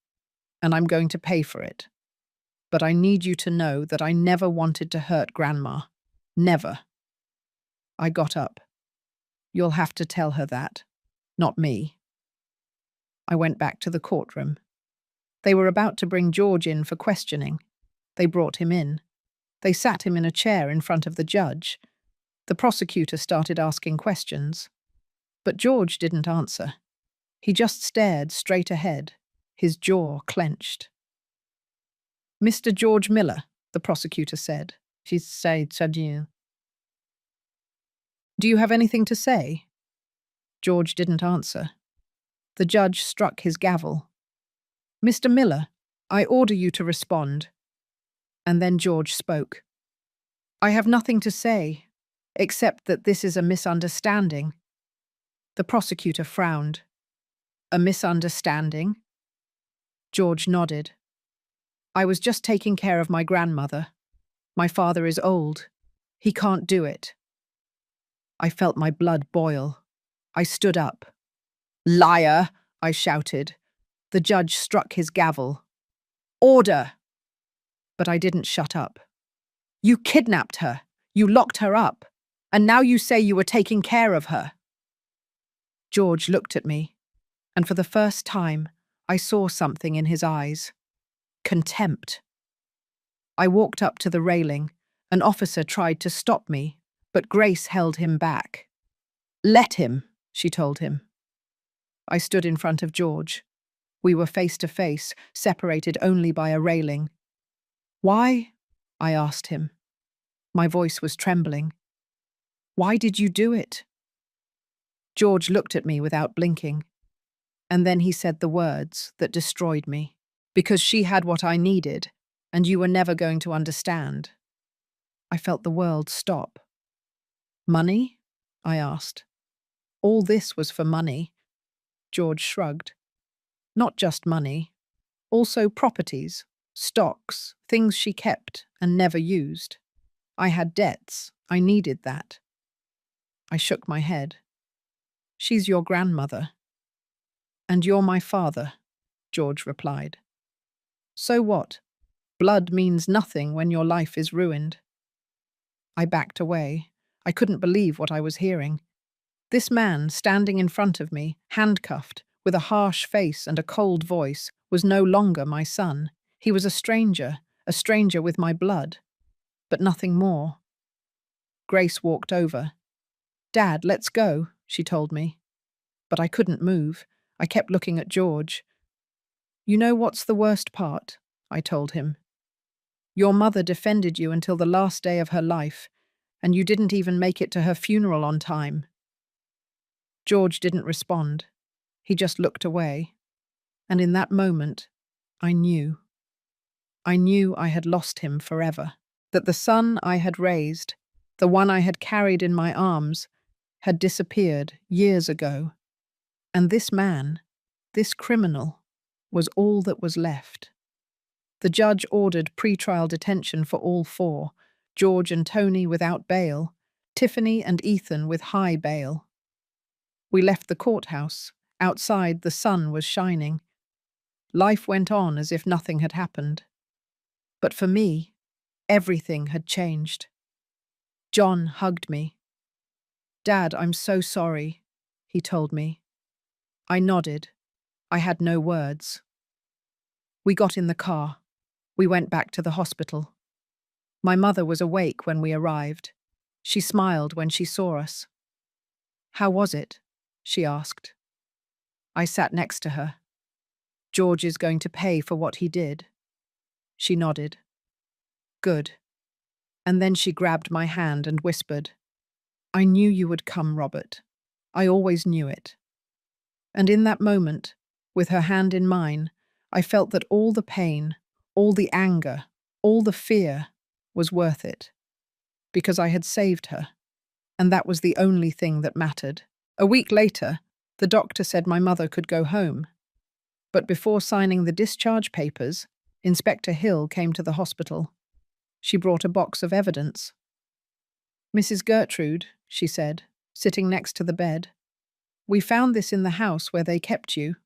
and I'm going to pay for it. But I need you to know that I never wanted to hurt Grandma. Never." I got up. "You'll have to tell her that, not me." I went back to the courtroom. They were about to bring George in for questioning. They brought him in. They sat him in a chair in front of the judge. The prosecutor started asking questions. But George didn't answer. He just stared straight ahead, his jaw clenched. "Mr. George Miller," the prosecutor said. "Do you have anything to say?" George didn't answer. The judge struck his gavel. "Mr. Miller, I order you to respond." And then George spoke. "I have nothing to say, except that this is a misunderstanding." The prosecutor frowned. "A misunderstanding?" George nodded. "I was just taking care of my grandmother. My father is old. He can't do it." I felt my blood boil. I stood up. "Liar!" I shouted. The judge struck his gavel. "Order!" But I didn't shut up. "You kidnapped her. You locked her up. And now you say you were taking care of her." George looked at me, and for the first time, I saw something in his eyes. Contempt. I walked up to the railing. An officer tried to stop me, but Grace held him back. "Let him," she told him. I stood in front of George. We were face to face, separated only by a railing. "Why?" I asked him. My voice was trembling. "Why did you do it?" George looked at me without blinking. And then he said the words that destroyed me. "Because she had what I needed, and you were never going to understand." I felt the world stop. "Money?" I asked. "All this was for money." George shrugged. Not just money, also properties, stocks, things she kept and never used. I had debts. I needed that. I shook my head. She's your grandmother. And you're my father, George replied. So what? Blood means nothing when your life is ruined. I backed away. I couldn't believe what I was hearing. This man, standing in front of me, handcuffed, with a harsh face and a cold voice, was no longer my son. He was a stranger with my blood, but nothing more. Grace walked over. "Dad, let's go," she told me. But I couldn't move. I kept looking at George. "You know what's the worst part?" I told him. "Your mother defended you until the last day of her life, and you didn't even make it to her funeral on time." George didn't respond. He just looked away. And in that moment, I knew. I knew I had lost him forever. That the son I had raised, the one I had carried in my arms, had disappeared years ago. And this man, this criminal, was all that was left. The judge ordered pre-trial detention for all four, George and Tony without bail, Tiffany and Ethan with high bail. We left the courthouse. Outside, the sun was shining. Life went on as if nothing had happened. But for me, everything had changed. John hugged me. "Dad, I'm so sorry," he told me. I nodded. I had no words. We got in the car. We went back to the hospital. My mother was awake when we arrived. She smiled when she saw us. "How was it?" she asked. I sat next to her. "George is going to pay for what he did." She nodded. "Good." And then she grabbed my hand and whispered, "I knew you would come, Robert. I always knew it." And in that moment, with her hand in mine, I felt that all the pain, all the anger, all the fear was worth it. Because I had saved her. And that was the only thing that mattered. A week later, the doctor said my mother could go home. But before signing the discharge papers, Inspector Hill came to the hospital. She brought a box of evidence. "Mrs. Gertrude," she said, sitting next to the bed, "we found this in the house where they kept you.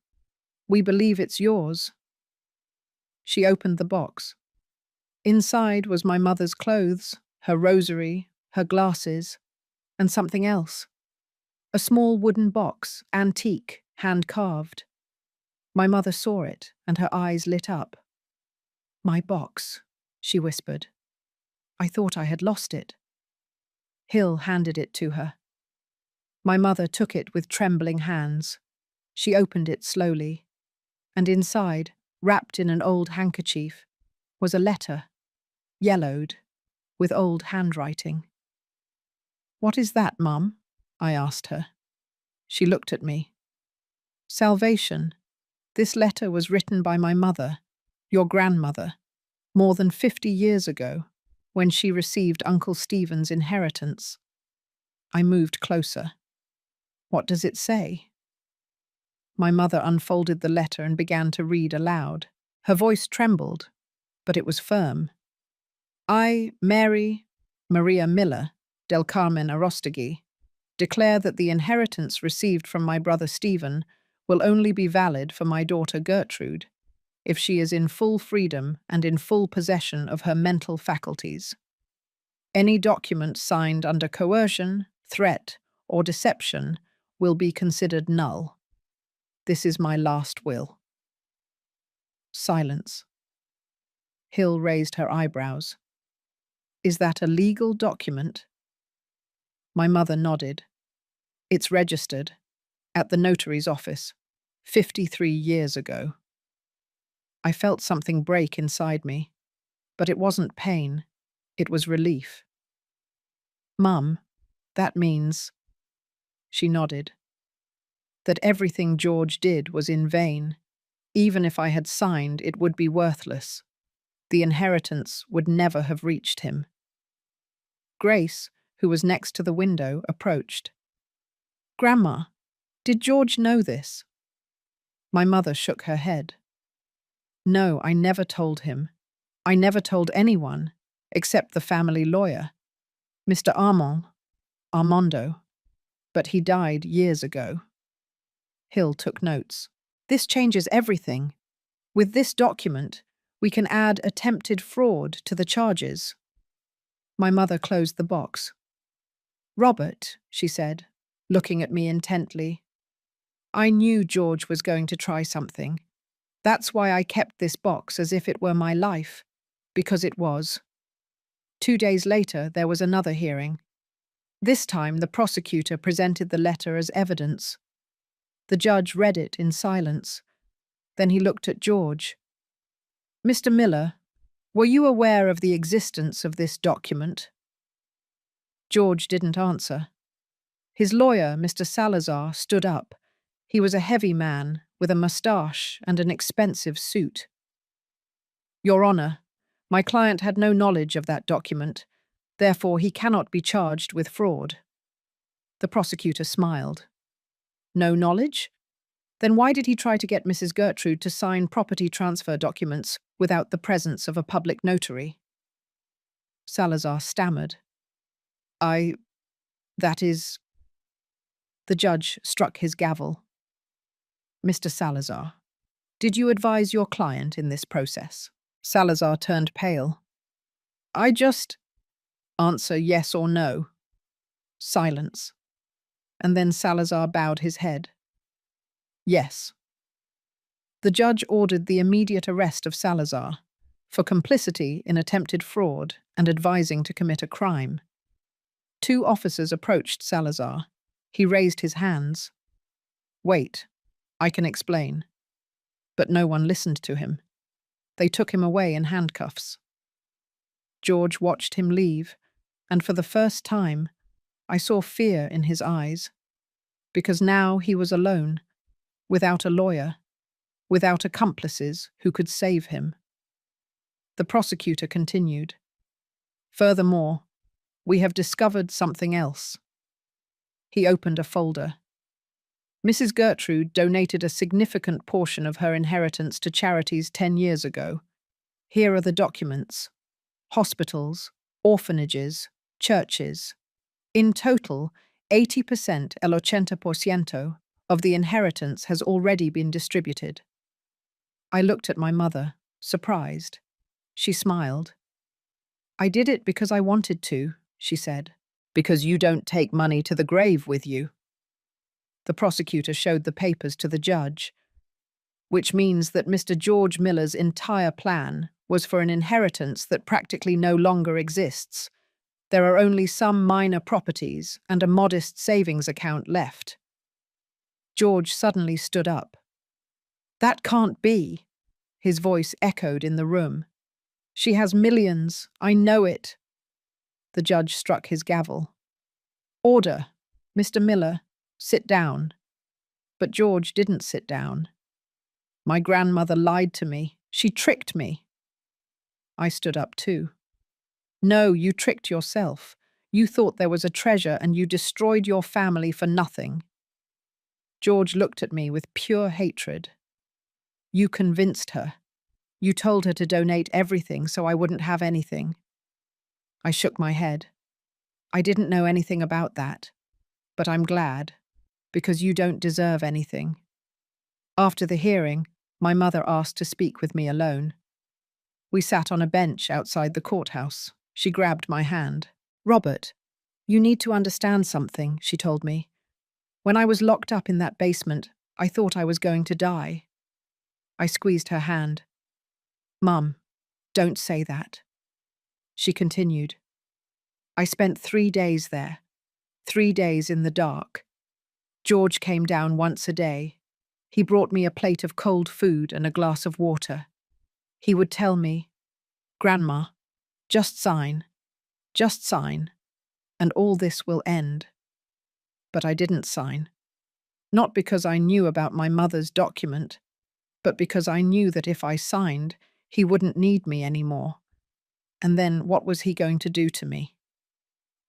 We believe it's yours." She opened the box. Inside was my mother's clothes, her rosary, her glasses, and something else. A small wooden box, antique, hand-carved. My mother saw it, and her eyes lit up. "My box," she whispered. "I thought I had lost it." Hill handed it to her. My mother took it with trembling hands. She opened it slowly, and inside, wrapped in an old handkerchief, was a letter, yellowed, with old handwriting. "What is that, Mum?" I asked her. She looked at me. "Salvation. This letter was written by my mother, your grandmother, more than 50 years ago, when she received Uncle Stephen's inheritance." I moved closer. "What does it say?" My mother unfolded the letter and began to read aloud. Her voice trembled, but it was firm. "I, Mary Maria Miller, del Carmen Arostegui, declare that the inheritance received from my brother Stephen will only be valid for my daughter Gertrude if she is in full freedom and in full possession of her mental faculties. Any document signed under coercion, threat, or deception will be considered null. This is my last will." Silence. Hill raised her eyebrows. "Is that a legal document?" My mother nodded. "It's registered at the notary's office 53 years ago." I felt something break inside me, but it wasn't pain, it was relief. "Mum, that means—" She nodded. "That everything George did was in vain. Even if I had signed, it would be worthless. The inheritance would never have reached him." Grace, who was next to the window, approached. "Grandma, did George know this?" My mother shook her head. No, I never told him. I never told anyone, except the family lawyer, Mr. Armando, but he died years ago. Hill took notes. This changes everything. With this document, we can add attempted fraud to the charges. My mother closed the box. Robert, she said, looking at me intently, I knew George was going to try something. That's why I kept this box as if it were my life, because it was. 2 days later, there was another hearing. This time, the prosecutor presented the letter as evidence. The judge read it in silence. Then he looked at George. Mr. Miller, were you aware of the existence of this document? George didn't answer. His lawyer, Mr. Salazar, stood up. He was a heavy man, with a moustache and an expensive suit. Your Honor, my client had no knowledge of that document. Therefore, he cannot be charged with fraud. The prosecutor smiled. No knowledge? Then why did he try to get Mrs. Gertrude to sign property transfer documents without the presence of a public notary? Salazar stammered. That is... The judge struck his gavel. Mr. Salazar, did you advise your client in this process? Salazar turned pale. I just... Answer yes or no. Silence. And then Salazar bowed his head. Yes. The judge ordered the immediate arrest of Salazar for complicity in attempted fraud and advising to commit a crime. 2 officers approached Salazar. He raised his hands. Wait, I can explain. But no one listened to him. They took him away in handcuffs. George watched him leave, and for the first time, I saw fear in his eyes, because now he was alone, without a lawyer, without accomplices who could save him. The prosecutor continued. Furthermore, we have discovered something else. He opened a folder. Mrs. Gertrude donated a significant portion of her inheritance to charities 10 years ago. Here are the documents. Hospitals, orphanages, churches. In total, 80% el 80% of the inheritance has already been distributed. I looked at my mother, surprised. She smiled. I did it because I wanted to, she said. Because you don't take money to the grave with you. The prosecutor showed the papers to the judge, which means that Mr. George Miller's entire plan was for an inheritance that practically no longer exists. There are only some minor properties and a modest savings account left. George suddenly stood up. That can't be. His voice echoed in the room. She has millions, I know it. The judge struck his gavel. Order. Mr. Miller, sit down. But George didn't sit down. My grandmother lied to me. She tricked me. I stood up too. No, you tricked yourself. You thought there was a treasure and you destroyed your family for nothing. George looked at me with pure hatred. You convinced her. You told her to donate everything so I wouldn't have anything. I shook my head. I didn't know anything about that. But I'm glad, because you don't deserve anything. After the hearing, my mother asked to speak with me alone. We sat on a bench outside the courthouse. She grabbed my hand. Robert, you need to understand something, she told me. When I was locked up in that basement, I thought I was going to die. I squeezed her hand. Mum, don't say that. She continued. I spent 3 days there, 3 days in the dark. George came down once a day. He brought me a plate of cold food and a glass of water. He would tell me, Grandma, just sign, and all this will end. But I didn't sign. Not because I knew about my mother's document, but because I knew that if I signed, he wouldn't need me anymore. And then what was he going to do to me?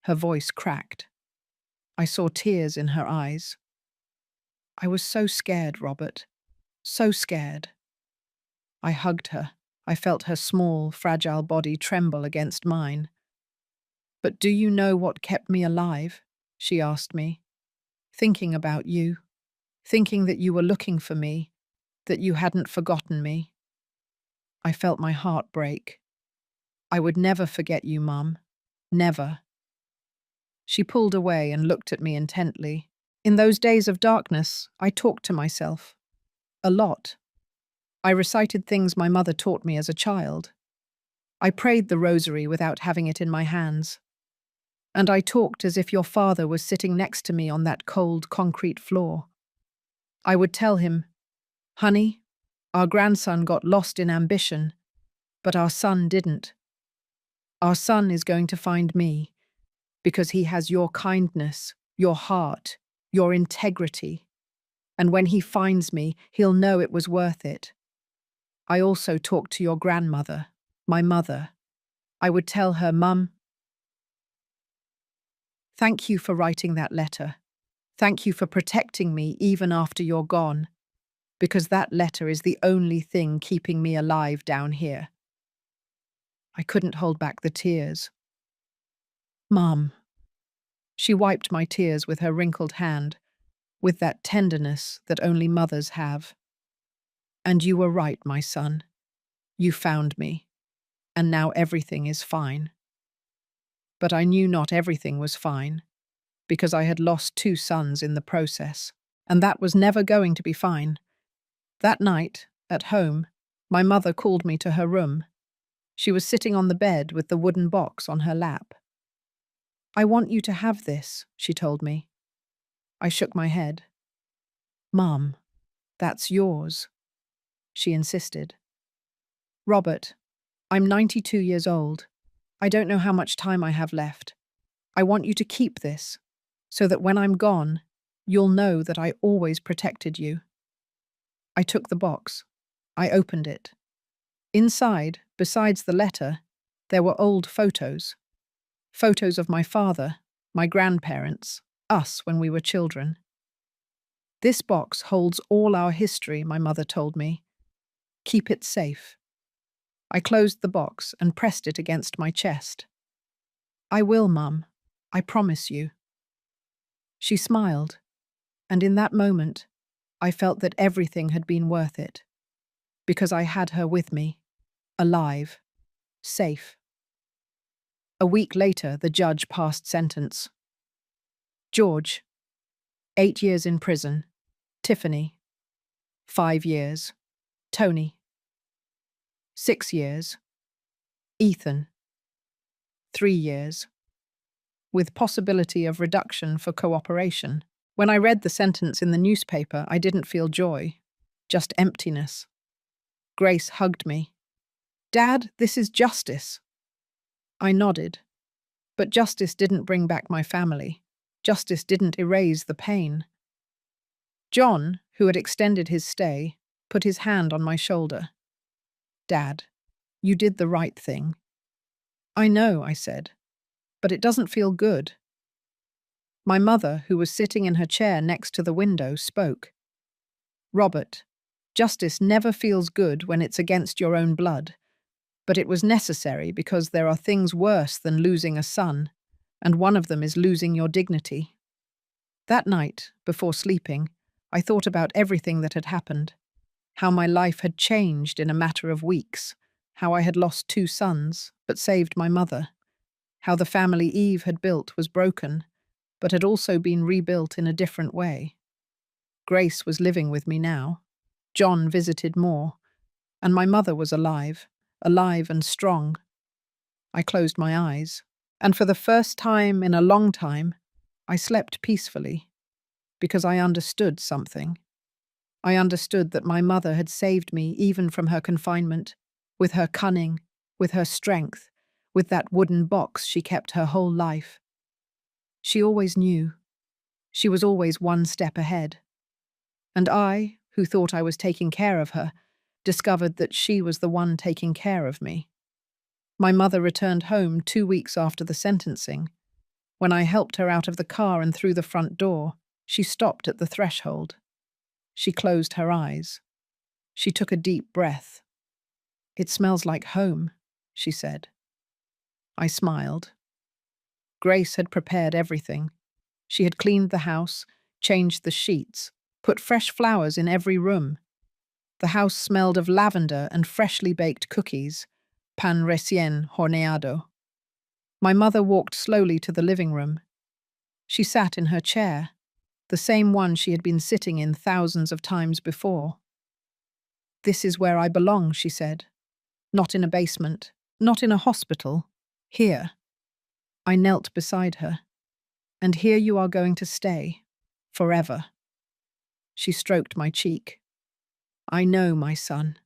Her voice cracked. I saw tears in her eyes. I was so scared, Robert. so scared. I hugged her. I felt her small, fragile body tremble against mine. "But do you know what kept me alive?" she asked me. "Thinking about you. Thinking that you were looking for me, that you hadn't forgotten me." I felt my heart break. "I would never forget you, Mum. Never." She pulled away and looked at me intently. In those days of darkness, I talked to myself. A lot. I recited things my mother taught me as a child. I prayed the rosary without having it in my hands. And I talked as if your father was sitting next to me on that cold concrete floor. I would tell him, "Honey, our grandson got lost in ambition, but our son didn't. Our son is going to find me because he has your kindness, your heart, your integrity. And when he finds me, he'll know it was worth it." I also talked to your grandmother, my mother. I would tell her, "Mum, thank you for writing that letter. Thank you for protecting me even after you're gone, because that letter is the only thing keeping me alive down here." I couldn't hold back the tears. "Mum." She wiped my tears with her wrinkled hand, with that tenderness that only mothers have. "And you were right, my son. You found me, and now everything is fine." But I knew not everything was fine, because I had lost 2 sons in the process, and that was never going to be fine. That night, at home, my mother called me to her room. She was sitting on the bed with the wooden box on her lap. "I want you to have this," she told me. I shook my head. "Mum, that's yours," she insisted. "Robert, I'm 92 years old. I don't know how much time I have left. I want you to keep this, so that when I'm gone, you'll know that I always protected you." I took the box. I opened it. Inside, besides the letter, there were old photos. Photos of my father, my grandparents, us when we were children. "This box holds all our history," my mother told me. "Keep it safe." I closed the box and pressed it against my chest. "I will, Mum. I promise you." She smiled, and in that moment, I felt that everything had been worth it, because I had her with me, alive, safe. A week later, the judge passed sentence. George, 8 years in prison. Tiffany, 5 years. Tony, 6 years. Ethan, 3 years. With possibility of reduction for cooperation. When I read the sentence in the newspaper, I didn't feel joy, just emptiness. Grace hugged me. "Dad, this is justice." I nodded. But justice didn't bring back my family. Justice didn't erase the pain. John, who had extended his stay, put his hand on my shoulder. "Dad, you did the right thing." "I know," I said, "but it doesn't feel good." My mother, who was sitting in her chair next to the window, spoke. "Robert, justice never feels good when it's against your own blood. But it was necessary because there are things worse than losing a son, and one of them is losing your dignity." That night, before sleeping, I thought about everything that had happened. How my life had changed in a matter of weeks. How I had lost 2 sons, but saved my mother. How the family Eve had built was broken, but had also been rebuilt in a different way. Grace was living with me now. John visited more. And my mother was alive and strong. I closed my eyes, and for the first time in a long time, I slept peacefully, because I understood something. I understood that my mother had saved me even from her confinement, with her cunning, with her strength, with that wooden box she kept her whole life. She always knew. She was always one step ahead. And I, who thought I was taking care of her, discovered that she was the one taking care of me. My mother returned home 2 weeks after the sentencing. When I helped her out of the car and through the front door, she stopped at the threshold. She closed her eyes. She took a deep breath. "It smells like home," she said. I smiled. Grace had prepared everything. She had cleaned the house, changed the sheets, put fresh flowers in every room. The house smelled of lavender and freshly baked cookies, pan recién horneado. My mother walked slowly to the living room. She sat in her chair, the same one she had been sitting in thousands of times before. "This is where I belong," she said. "Not in a basement, not in a hospital. Here." I knelt beside her. "And here you are going to stay. Forever." She stroked my cheek. "I know, my son.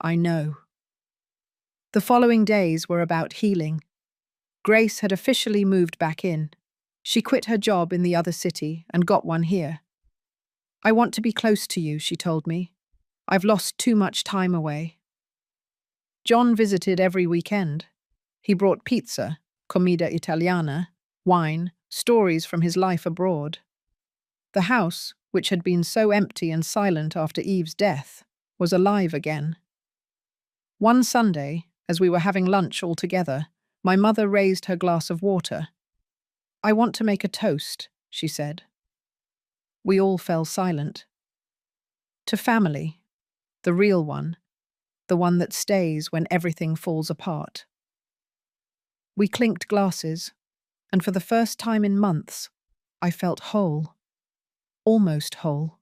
I know." The following days were about healing. Grace had officially moved back in. She quit her job in the other city and got one here. "I want to be close to you," she told me. "I've lost too much time away." John visited every weekend. He brought pizza, comida italiana, wine, stories from his life abroad. The house, which had been so empty and silent after Eve's death, was alive again. One Sunday, as we were having lunch all together, my mother raised her glass of water. "I want to make a toast," she said. We all fell silent. "To family, the real one, the one that stays when everything falls apart." We clinked glasses, and for the first time in months, I felt whole. Almost whole.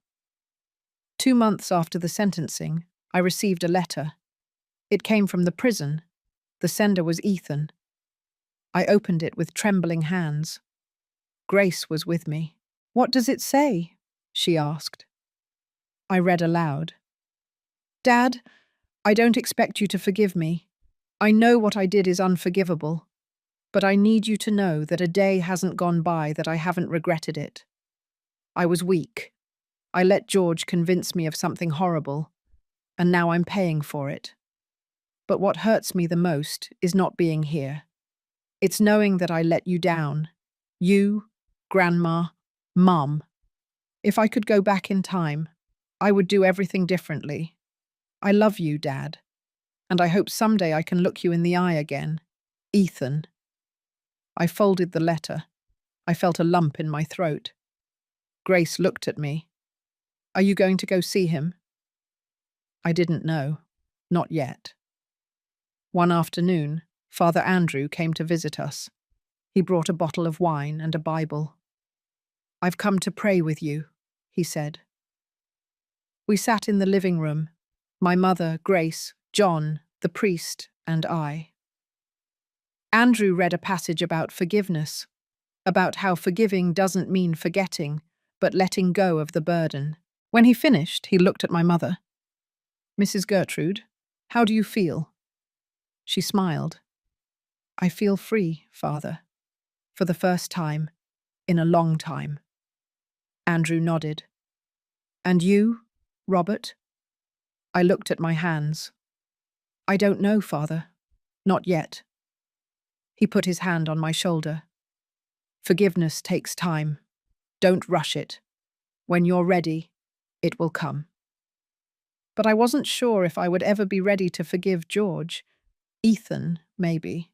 2 months after the sentencing, I received a letter. It came from the prison. The sender was Ethan. I opened it with trembling hands. Grace was with me. "What does it say?" she asked. I read aloud. "Dad, I don't expect you to forgive me. I know what I did is unforgivable. But I need you to know that a day hasn't gone by that I haven't regretted it. I was weak. I let George convince me of something horrible, and now I'm paying for it. But what hurts me the most is not being here. It's knowing that I let you down. You, Grandma, Mum. If I could go back in time, I would do everything differently. I love you, Dad, and I hope someday I can look you in the eye again. Ethan." I folded the letter. I felt a lump in my throat. Grace looked at me. "Are you going to go see him?" I didn't know. Not yet. One afternoon, Father Andrew came to visit us. He brought a bottle of wine and a Bible. "I've come to pray with you," he said. We sat in the living room, my mother, Grace, John, the priest, and I. Andrew read a passage about forgiveness, about how forgiving doesn't mean forgetting, but letting go of the burden. When he finished, he looked at my mother. "Mrs. Gertrude, how do you feel?" She smiled. "I feel free, Father, for the first time, in a long time." Andrew nodded. "And you, Robert?" I looked at my hands. "I don't know, Father. Not yet." He put his hand on my shoulder. "Forgiveness takes time. Don't rush it. When you're ready, it will come." But I wasn't sure if I would ever be ready to forgive George. Ethan, maybe.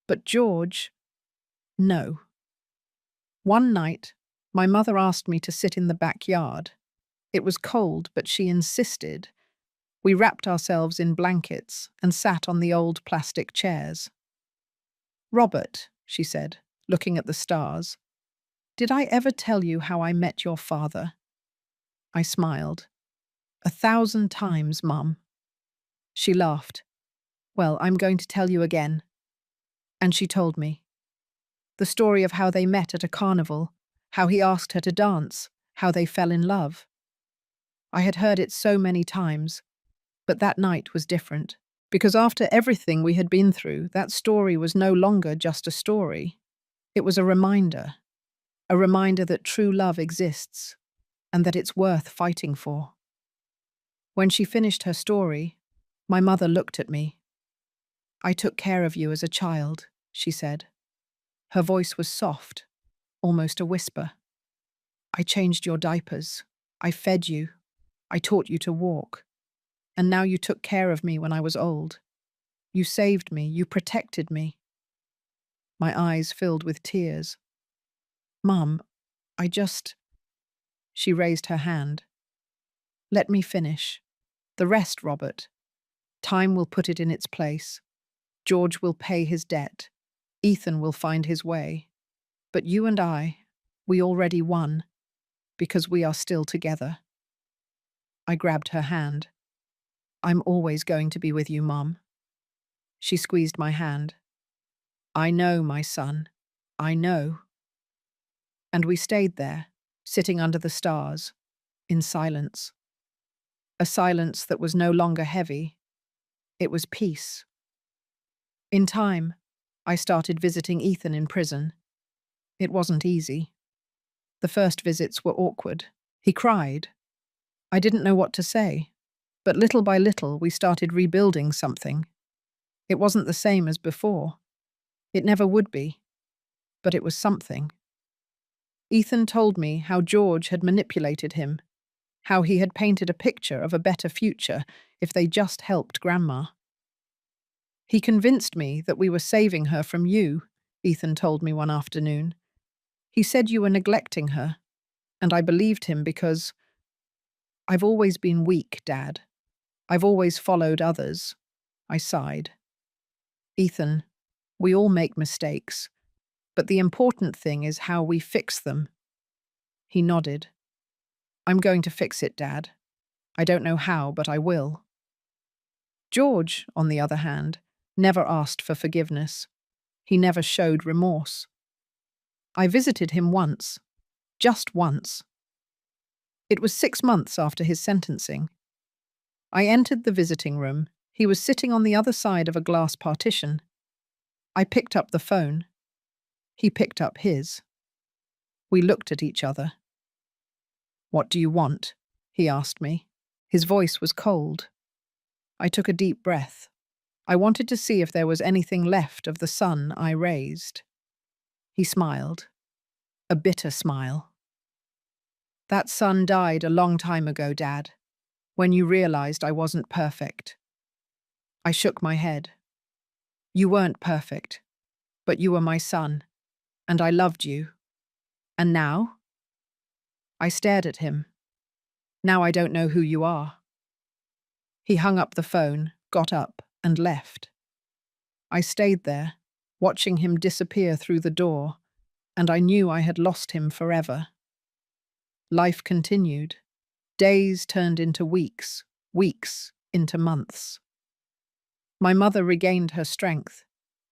But George, no. One night, my mother asked me to sit in the backyard. It was cold, but she insisted. We wrapped ourselves in blankets and sat on the old plastic chairs. "Robert," she said, looking at the stars, "did I ever tell you how I met your father?" I smiled. "1,000 times, Mum." She laughed. "Well, I'm going to tell you again." And she told me. The story of how they met at a carnival, how he asked her to dance, how they fell in love. I had heard it so many times, but that night was different, because after everything we had been through, that story was no longer just a story. It was a reminder that true love exists, and that it's worth fighting for. When she finished her story, my mother looked at me. "I took care of you as a child," she said. Her voice was soft, almost a whisper. "I changed your diapers. I fed you. I taught you to walk. And now you took care of me when I was old. You saved me, you protected me. My eyes filled with tears. Mum, I just... She raised her hand. Let me finish. The rest, Robert. Time will put it in its place. George will pay his debt. Ethan will find his way. But you and I, we already won, because we are still together. I grabbed her hand. I'm always going to be with you, Mum. She squeezed my hand. I know, my son. I know. And we stayed there, sitting under the stars, in silence. A silence that was no longer heavy. It was peace. In time, I started visiting Ethan in prison. It wasn't easy. The first visits were awkward. He cried. I didn't know what to say, but little by little we started rebuilding something. It wasn't the same as before. It never would be, but it was something. Ethan told me how George had manipulated him, how he had painted a picture of a better future if they just helped Grandma. He convinced me that we were saving her from you, Ethan told me one afternoon. He said you were neglecting her, and I believed him because I've always been weak, Dad. I've always followed others. I sighed. Ethan, we all make mistakes, but the important thing is how we fix them. He nodded. I'm going to fix it, Dad. I don't know how, but I will. George, on the other hand, never asked for forgiveness. He never showed remorse. I visited him once, just once. It was 6 months after his sentencing. I entered the visiting room. He was sitting on the other side of a glass partition. I picked up the phone. He picked up his. We looked at each other. What do you want? He asked me. His voice was cold. I took a deep breath. I wanted to see if there was anything left of the son I raised. He smiled. A bitter smile. That son died a long time ago, Dad, when you realized I wasn't perfect. I shook my head. You weren't perfect, but you were my son, and I loved you. And now? I stared at him. Now I don't know who you are. He hung up the phone, got up, and left. I stayed there, watching him disappear through the door, and I knew I had lost him forever. Life continued. Days turned into weeks, weeks into months. My mother regained her strength.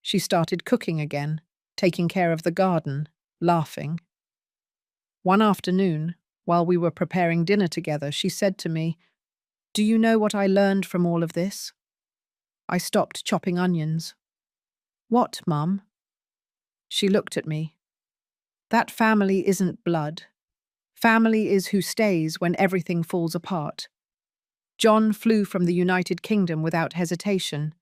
She started cooking again, taking care of the garden, laughing. One afternoon, while we were preparing dinner together, she said to me, "Do you know what I learned from all of this?" I stopped chopping onions. "What, Mum?" She looked at me. "That family isn't blood. Family is who stays when everything falls apart. John flew from the United Kingdom without hesitation.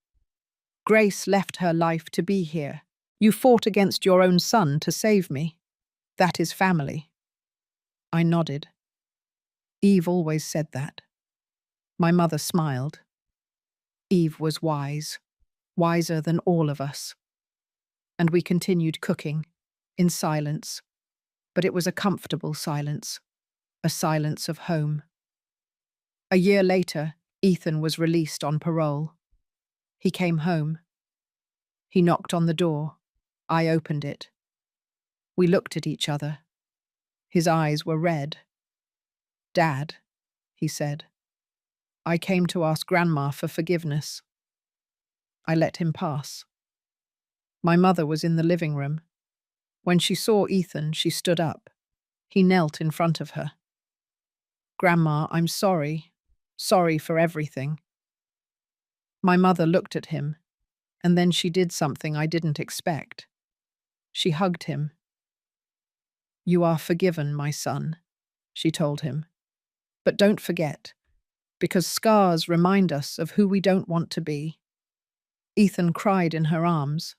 Grace left her life to be here. You fought against your own son to save me. That is family." I nodded. Eve always said that. My mother smiled. Eve was wise, wiser than all of us. And we continued cooking, in silence. But it was a comfortable silence, a silence of home. A year later, Ethan was released on parole. He came home. He knocked on the door. I opened it. We looked at each other. His eyes were red. "Dad," he said, "I came to ask Grandma for forgiveness." I let him pass. My mother was in the living room. When she saw Ethan, she stood up. He knelt in front of her. "Grandma, I'm sorry. Sorry for everything." My mother looked at him, and then she did something I didn't expect. She hugged him. "You are forgiven, my son," she told him. "But don't forget, because scars remind us of who we don't want to be." Ethan cried in her arms,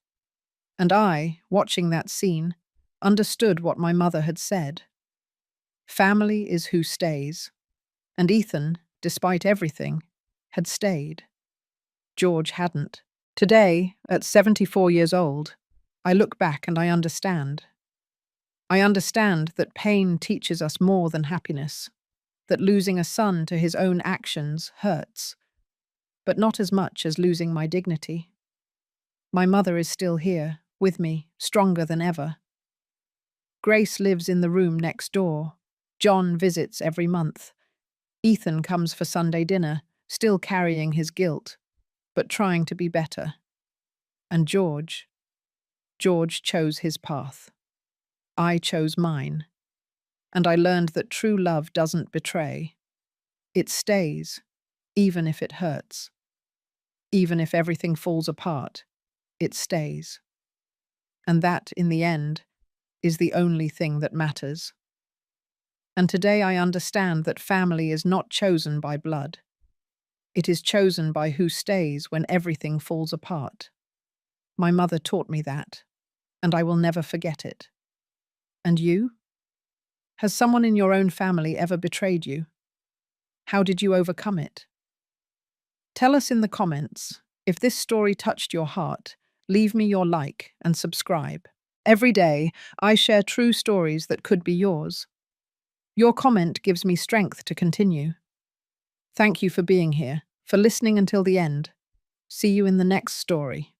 and I, watching that scene, understood what my mother had said. Family is who stays, and Ethan, despite everything, had stayed. George hadn't. Today, at 74 years old, I look back and I understand. I understand that pain teaches us more than happiness, that losing a son to his own actions hurts, but not as much as losing my dignity. My mother is still here, with me, stronger than ever. Grace lives in the room next door. John visits every month. Ethan comes for Sunday dinner, still carrying his guilt, but trying to be better. And George chose his path. I chose mine. And I learned that true love doesn't betray. It stays, even if it hurts. Even if everything falls apart, it stays. And that, in the end, is the only thing that matters. And today I understand that family is not chosen by blood. It is chosen by who stays when everything falls apart. My mother taught me that, and I will never forget it. And you? Has someone in your own family ever betrayed you? How did you overcome it? Tell us in the comments. If this story touched your heart, leave me your like and subscribe. Every day, I share true stories that could be yours. Your comment gives me strength to continue. Thank you for being here, for listening until the end. See you in the next story.